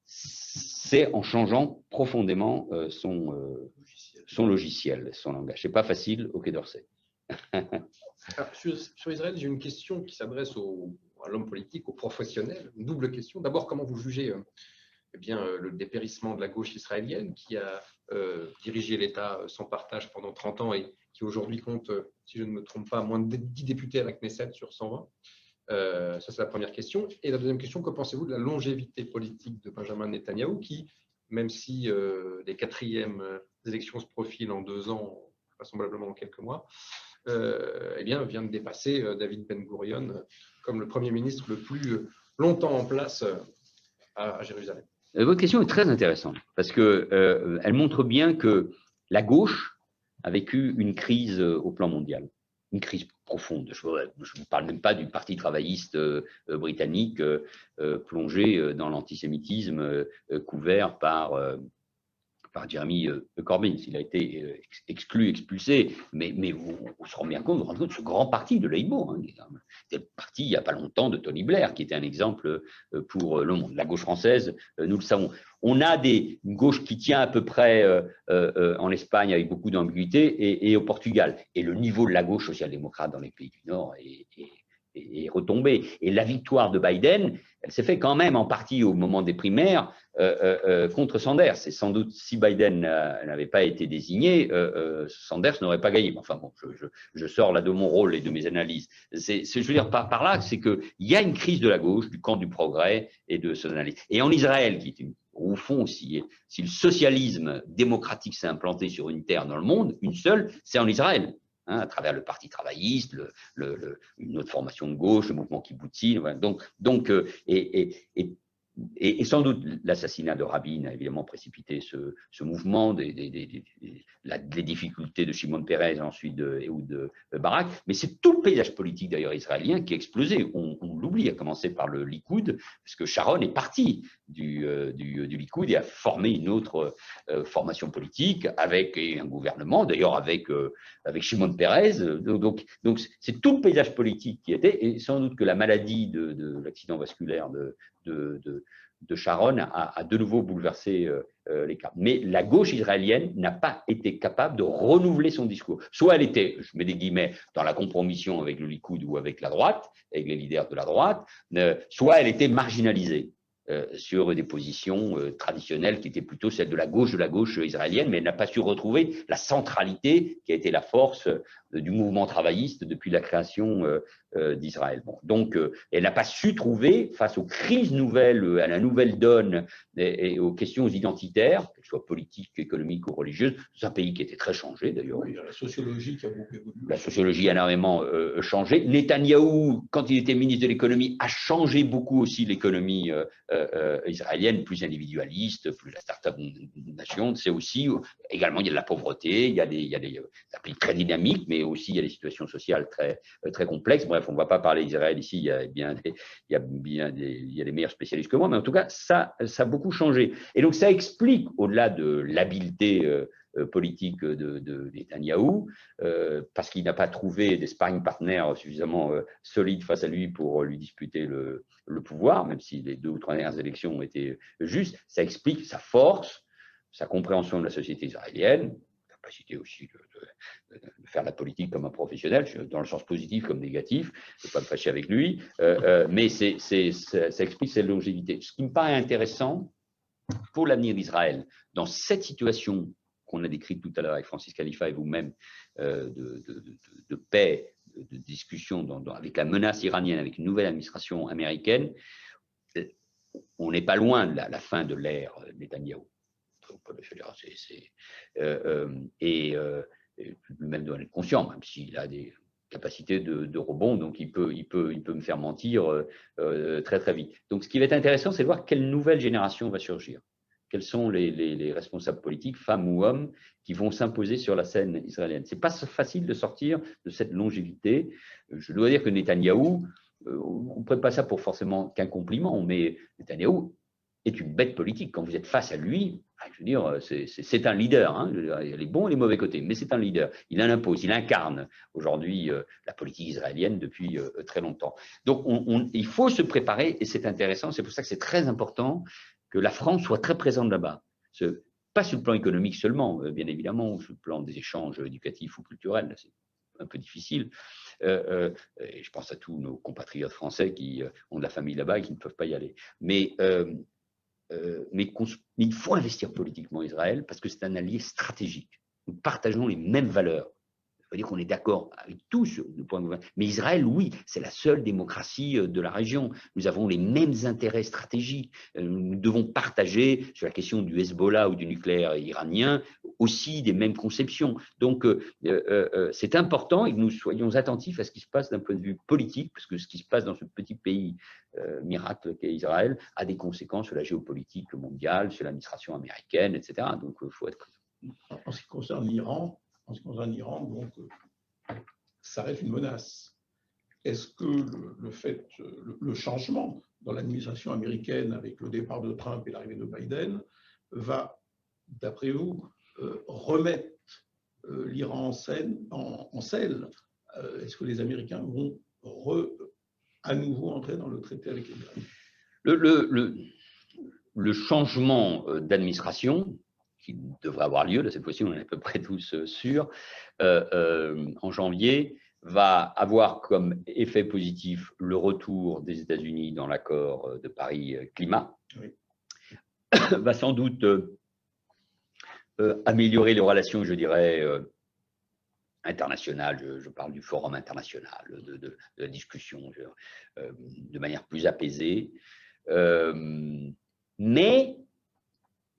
c'est en changeant profondément son logiciel, son langage. Ce n'est pas facile au Quai d'Orsay. Sur Israël, j'ai une question qui s'adresse à l'homme politique, au professionnel. Une double question. D'abord, comment vous jugez le dépérissement de la gauche israélienne qui a dirigé l'État sans partage pendant 30 ans et qui aujourd'hui compte, si je ne me trompe pas, moins de 10 députés à la Knesset sur 120. Ça, c'est la première question. Et la deuxième question, que pensez-vous de la longévité politique de Benjamin Netanyahou qui, même si les quatrièmes élections se profilent en 2 ans, vraisemblablement en quelques mois, vient de dépasser David Ben Gurion comme le Premier ministre le plus longtemps en place à Jérusalem. Votre question est très intéressante parce qu'elle montre bien que la gauche a vécu une crise au plan mondial, une crise profonde. Je ne parle même pas du Parti travailliste britannique plongé dans l'antisémitisme couvert par Jeremy Corbyn. Il a été exclu, expulsé, mais on se rend bien compte, de ce grand parti de Labour. C'était le parti, il n'y a pas longtemps, de Tony Blair, qui était un exemple pour le monde. La gauche française, nous le savons. On a une gauche qui tient à peu près en Espagne avec beaucoup d'ambiguïté et au Portugal. Et le niveau de la gauche social-démocrate dans les pays du Nord est retombé. Et la victoire de Biden, elle s'est faite quand même en partie au moment des primaires contre Sanders. Et sans doute, si Biden n'avait pas été désigné, Sanders n'aurait pas gagné. Enfin bon, je sors là de mon rôle et de mes analyses. Je veux dire par là, c'est qu'il y a une crise de la gauche, du camp du progrès et de son analyse. Et en Israël, qui est au fond, si le socialisme démocratique s'est implanté sur une terre dans le monde, une seule, c'est en Israël. À travers le Parti travailliste, une autre formation de gauche, le mouvement kibbutzim. Voilà. Et sans doute, l'assassinat de Rabin a évidemment précipité ce mouvement, les difficultés de Shimon Peres, ensuite de Ehud Barak. Mais c'est tout le paysage politique d'ailleurs israélien qui a explosé. On l'oublie, à commencer par le Likoud, parce que Sharon est parti du Likoud et a formé une autre formation politique avec un gouvernement, d'ailleurs avec Shimon Peres. Donc c'est tout le paysage politique qui était, et sans doute que la maladie de l'accident vasculaire de Sharon a de nouveau bouleversé les cartes. Mais la gauche israélienne n'a pas été capable de renouveler son discours. Soit elle était, je mets des guillemets, dans la compromission avec le Likoud ou avec la droite, avec les leaders de la droite, soit elle était marginalisée sur des positions traditionnelles qui étaient plutôt celles de la gauche israélienne, mais elle n'a pas su retrouver la centralité qui a été la force du mouvement travailliste depuis la création d'Israël. Bon, donc, elle n'a pas su trouver, face aux crises nouvelles, à la nouvelle donne et aux questions identitaires, qu'elles soient politiques, économiques ou religieuses, c'est un pays qui était très changé d'ailleurs. Oui, la sociologie qui a beaucoup évolué. La sociologie a énormément changé. Netanyahou, quand il était ministre de l'économie, a changé beaucoup aussi l'économie israélienne, plus individualiste, plus la start-up nation. C'est aussi, également, il y a de la pauvreté, il y a un pays très dynamique, mais aussi il y a des situations sociales très, très complexes. Bref, on ne va pas parler d'Israël ici, il y a des meilleurs spécialistes que moi, mais en tout cas, ça a beaucoup changé. Et donc, ça explique, au-delà de l'habileté politique de Netanyahou, parce qu'il n'a pas trouvé des sparring partners suffisamment solides face à lui pour lui disputer le pouvoir, même si les 2 ou 3 dernières élections ont été justes. Ça explique sa force, sa compréhension de la société israélienne, capacité aussi de faire la politique comme un professionnel, dans le sens positif comme négatif, je ne vais pas me fâcher avec lui, mais ça explique cette longévité. Ce qui me paraît intéressant pour l'avenir d'Israël, dans cette situation qu'on a décrite tout à l'heure avec Francis Khalifa et vous-même, de paix, de discussion avec la menace iranienne, avec une nouvelle administration américaine, on n'est pas loin de la fin de l'ère Netanyahou. Lui-même doit être conscient, même s'il a des capacités de rebond, donc il peut me faire mentir très très vite. Donc ce qui va être intéressant, c'est de voir quelle nouvelle génération va surgir. Quels sont les responsables politiques, femmes ou hommes, qui vont s'imposer sur la scène israélienne. Ce n'est pas facile de sortir de cette longévité. Je dois dire que Netanyahou, on ne prenne pas ça pour forcément qu'un compliment, mais Netanyahou est une bête politique. Quand vous êtes face à lui, je veux dire, c'est un leader. Hein, il y a les bons et les mauvais côtés, mais c'est un leader. Il en impose, il incarne aujourd'hui la politique israélienne depuis très longtemps. Donc, il faut se préparer, et c'est intéressant. C'est pour ça que c'est très important que la France soit très présente là-bas. Pas sur le plan économique seulement, bien évidemment, ou sur le plan des échanges éducatifs ou culturels. C'est un peu difficile. Et je pense à tous nos compatriotes français qui ont de la famille là-bas et qui ne peuvent pas y aller. Mais il faut investir politiquement Israël parce que c'est un allié stratégique. Nous partageons les mêmes valeurs. Ça veut dire qu'on est d'accord avec tous sur le point de vue. Mais Israël, oui, c'est la seule démocratie de la région. Nous avons les mêmes intérêts stratégiques. Nous devons partager, sur la question du Hezbollah ou du nucléaire iranien, aussi des mêmes conceptions. Donc, c'est important et que nous soyons attentifs à ce qui se passe d'un point de vue politique, parce que ce qui se passe dans ce petit pays miracle qu'est Israël a des conséquences sur la géopolitique mondiale, sur l'administration américaine, etc. Donc, il faut être... En ce qui concerne l'Iran, donc, ça reste une menace. Est-ce que le changement dans l'administration américaine avec le départ de Trump et l'arrivée de Biden va, d'après vous, remettre l'Iran en selle? Est-ce que les Américains vont à nouveau entrer dans le traité avec l'Iran? Le changement d'administration qui devrait avoir lieu, là cette fois-ci on est à peu près tous sûrs, en janvier, va avoir comme effet positif le retour des États-Unis dans l'accord de Paris climat, oui. Va sans doute améliorer les relations, je dirais, internationales, je parle du forum international, de la discussion de manière plus apaisée, mais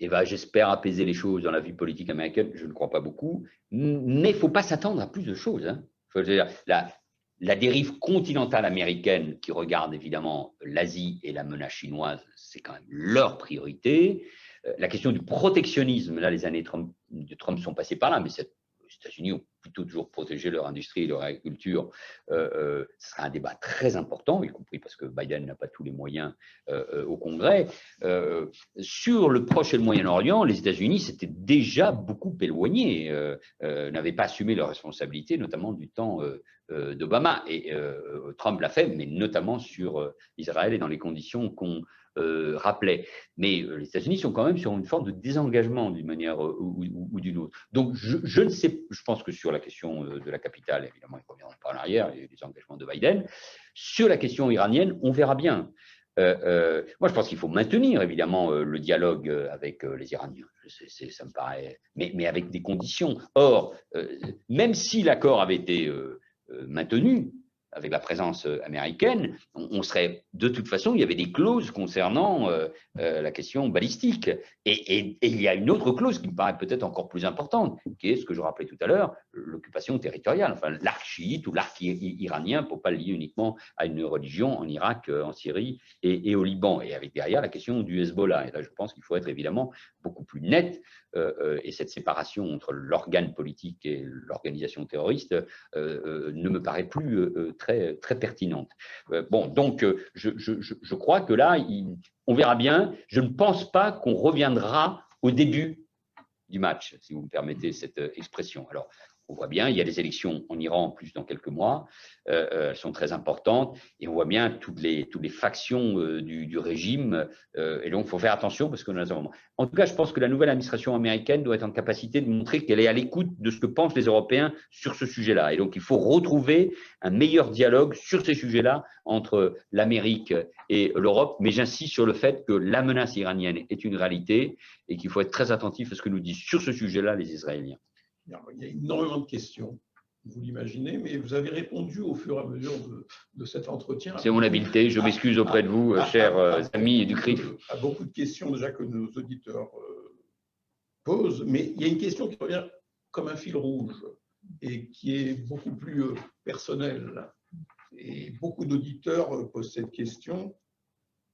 et va, j'espère, apaiser les choses dans la vie politique américaine, je ne crois pas beaucoup, mais il ne faut pas s'attendre à plus de choses. Hein. Faut dire, la dérive continentale américaine qui regarde évidemment l'Asie et la menace chinoise, c'est quand même leur priorité. La question du protectionnisme, là les années de Trump sont passées par là, mais les États-Unis ont plutôt toujours protégé leur industrie et leur agriculture. Ce sera un débat très important, y compris parce que Biden n'a pas tous les moyens au Congrès. Sur le Proche et le Moyen-Orient, les États-Unis s'étaient déjà beaucoup éloignés, n'avaient pas assumé leurs responsabilités, notamment du temps d'Obama. Et Trump l'a fait, mais notamment sur Israël et dans les conditions qu'on rappelait. Mais les États-Unis sont quand même sur une forme de désengagement d'une manière ou d'une autre. Donc, je ne sais, je pense que sur la question de la capitale, évidemment, ils ne reviendront pas en arrière, il y a les engagements de Biden. Sur la question iranienne, on verra bien. Moi, je pense qu'il faut maintenir, évidemment, le dialogue avec les Iraniens. Ça me paraît, mais avec des conditions. Or, même si l'accord avait été maintenu, avec la présence américaine, on serait, de toute façon, il y avait des clauses concernant la question balistique. Et il y a une autre clause qui me paraît peut-être encore plus importante, qui est ce que je rappelais tout à l'heure, l'occupation territoriale. Enfin, l'arc chiite ou l'arc iranien, pour ne pas le lier uniquement à une religion en Irak, en Syrie et au Liban. Et avec derrière la question du Hezbollah. Et là, je pense qu'il faut être évidemment beaucoup plus net. Et cette séparation entre l'organe politique et l'organisation terroriste ne me paraît plus très, très pertinente. Bon, donc, je crois que là, on verra bien. Je ne pense pas qu'on reviendra au début du match, si vous me permettez cette expression. Alors, on voit bien, il y a des élections en Iran en plus dans quelques mois, elles sont très importantes, et on voit bien toutes les factions du régime, et donc il faut faire attention parce que nous avons... En tout cas, je pense que la nouvelle administration américaine doit être en capacité de montrer qu'elle est à l'écoute de ce que pensent les Européens sur ce sujet-là, et donc il faut retrouver un meilleur dialogue sur ces sujets-là entre l'Amérique et l'Europe, mais j'insiste sur le fait que la menace iranienne est une réalité et qu'il faut être très attentif à ce que nous disent sur ce sujet-là les Israéliens. Il y a énormément de questions, vous l'imaginez, mais vous avez répondu au fur et à mesure de cet entretien. C'est mon habileté, je m'excuse auprès de vous, chers amis du CRIF. À beaucoup de questions déjà que nos auditeurs posent, mais il y a une question qui revient comme un fil rouge et qui est beaucoup plus personnelle. Et beaucoup d'auditeurs posent cette question.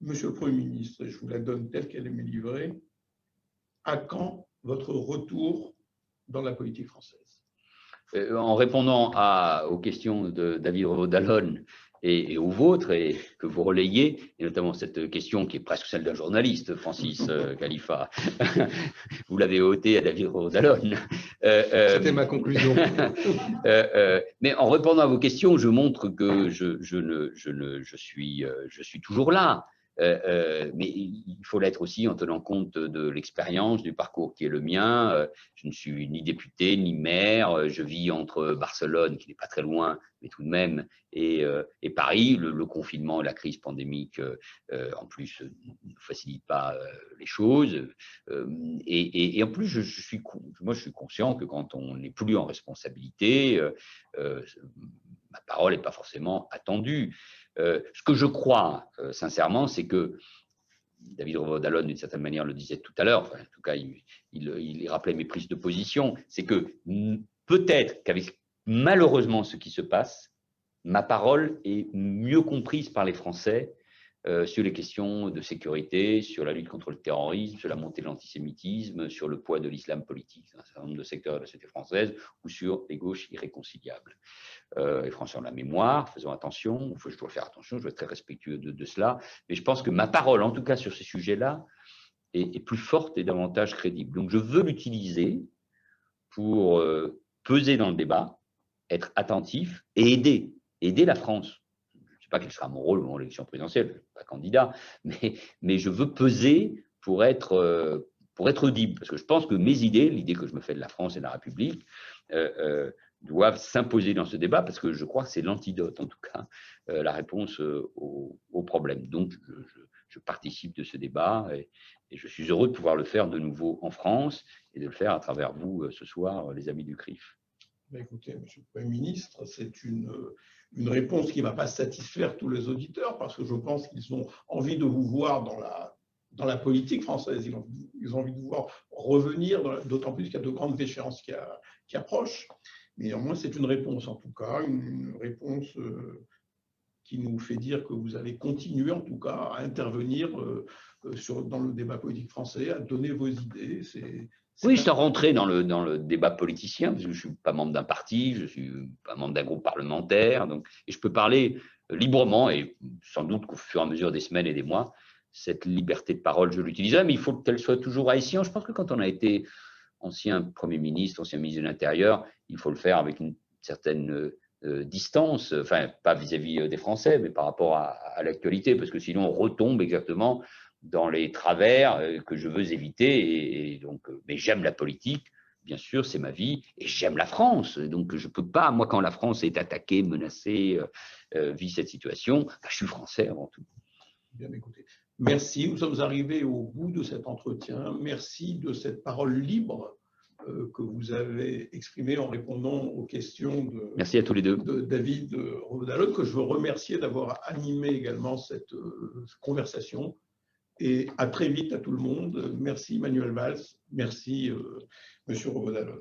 Monsieur le Premier ministre, je vous la donne telle qu'elle est livrée. À quand votre retour dans la politique française? En répondant aux questions de David Revaud-Dallon et aux vôtres, et que vous relayez, et notamment cette question qui est presque celle d'un journaliste, Francis Khalifa. Vous l'avez ôté à David Rodalone. C'était ma conclusion. Mais en répondant à vos questions, je montre que je suis toujours là. Mais il faut l'être aussi en tenant compte de l'expérience, du parcours qui est le mien. Je ne suis ni député, ni maire. Je vis entre Barcelone, qui n'est pas très loin, mais tout de même, et Paris. Le confinement et la crise pandémique, en plus, ne facilitent pas les choses. Et en plus, moi, je suis conscient que quand on n'est plus en responsabilité, ma parole n'est pas forcément attendue. Ce que je crois sincèrement, c'est que David Rodalone, d'une certaine manière, le disait tout à l'heure, enfin, en tout cas, il rappelait mes prises de position, c'est que peut-être qu'avec malheureusement ce qui se passe, ma parole est mieux comprise par les Français sur les questions de sécurité, sur la lutte contre le terrorisme, sur la montée de l'antisémitisme, sur le poids de l'islam politique dans un certain nombre de secteurs de la société française, ou sur les gauches irréconciliables. Et François, la mémoire, faisons attention, je dois faire attention, je dois être très respectueux de cela, mais je pense que ma parole, en tout cas sur ces sujets-là, est plus forte et davantage crédible. Donc je veux l'utiliser pour peser dans le débat, être attentif et aider la France. Je ne sais pas quel sera mon rôle dans l'élection présidentielle, je ne suis pas candidat, mais je veux peser pour être audible, parce que je pense que mes idées, l'idée que je me fais de la France et de la République, doivent s'imposer dans ce débat, parce que je crois que c'est l'antidote, en tout cas, la réponse au problème. Donc, je participe de ce débat et je suis heureux de pouvoir le faire de nouveau en France et de le faire à travers vous ce soir, les amis du CRIF. Écoutez, Monsieur le Premier ministre, c'est une réponse qui ne va pas satisfaire tous les auditeurs, parce que je pense qu'ils ont envie de vous voir dans la politique française. Ils ont envie de vous voir revenir, d'autant plus qu'il y a de grandes échéances qui approchent. Mais néanmoins, c'est une réponse, en tout cas, une réponse qui nous fait dire que vous allez continuer, en tout cas, à intervenir dans le débat politique français, à donner vos idées. Oui, je suis rentré dans le débat politicien, parce que je ne suis pas membre d'un parti, je ne suis pas membre d'un groupe parlementaire, et je peux parler librement, et sans doute qu'au fur et à mesure des semaines et des mois, cette liberté de parole, je l'utiliserai, mais il faut qu'elle soit toujours à escient. Je pense que quand on a été ancien Premier ministre, ancien ministre de l'Intérieur, il faut le faire avec une certaine distance, enfin, pas vis-à-vis des Français, mais par rapport à l'actualité, parce que sinon on retombe exactement dans les travers que je veux éviter. Et donc, mais j'aime la politique, bien sûr, c'est ma vie, et j'aime la France. Donc, je ne peux pas, moi, quand la France est attaquée, menacée, vit cette situation, je suis français avant tout. Bien, écoutez. Merci, nous sommes arrivés au bout de cet entretien. Merci de cette parole libre que vous avez exprimée en répondant aux questions Merci à tous les deux. De David Rodalone, que je veux remercier d'avoir animé également cette conversation. Et à très vite à tout le monde. Merci Manuel Valls, merci Monsieur Rodalone.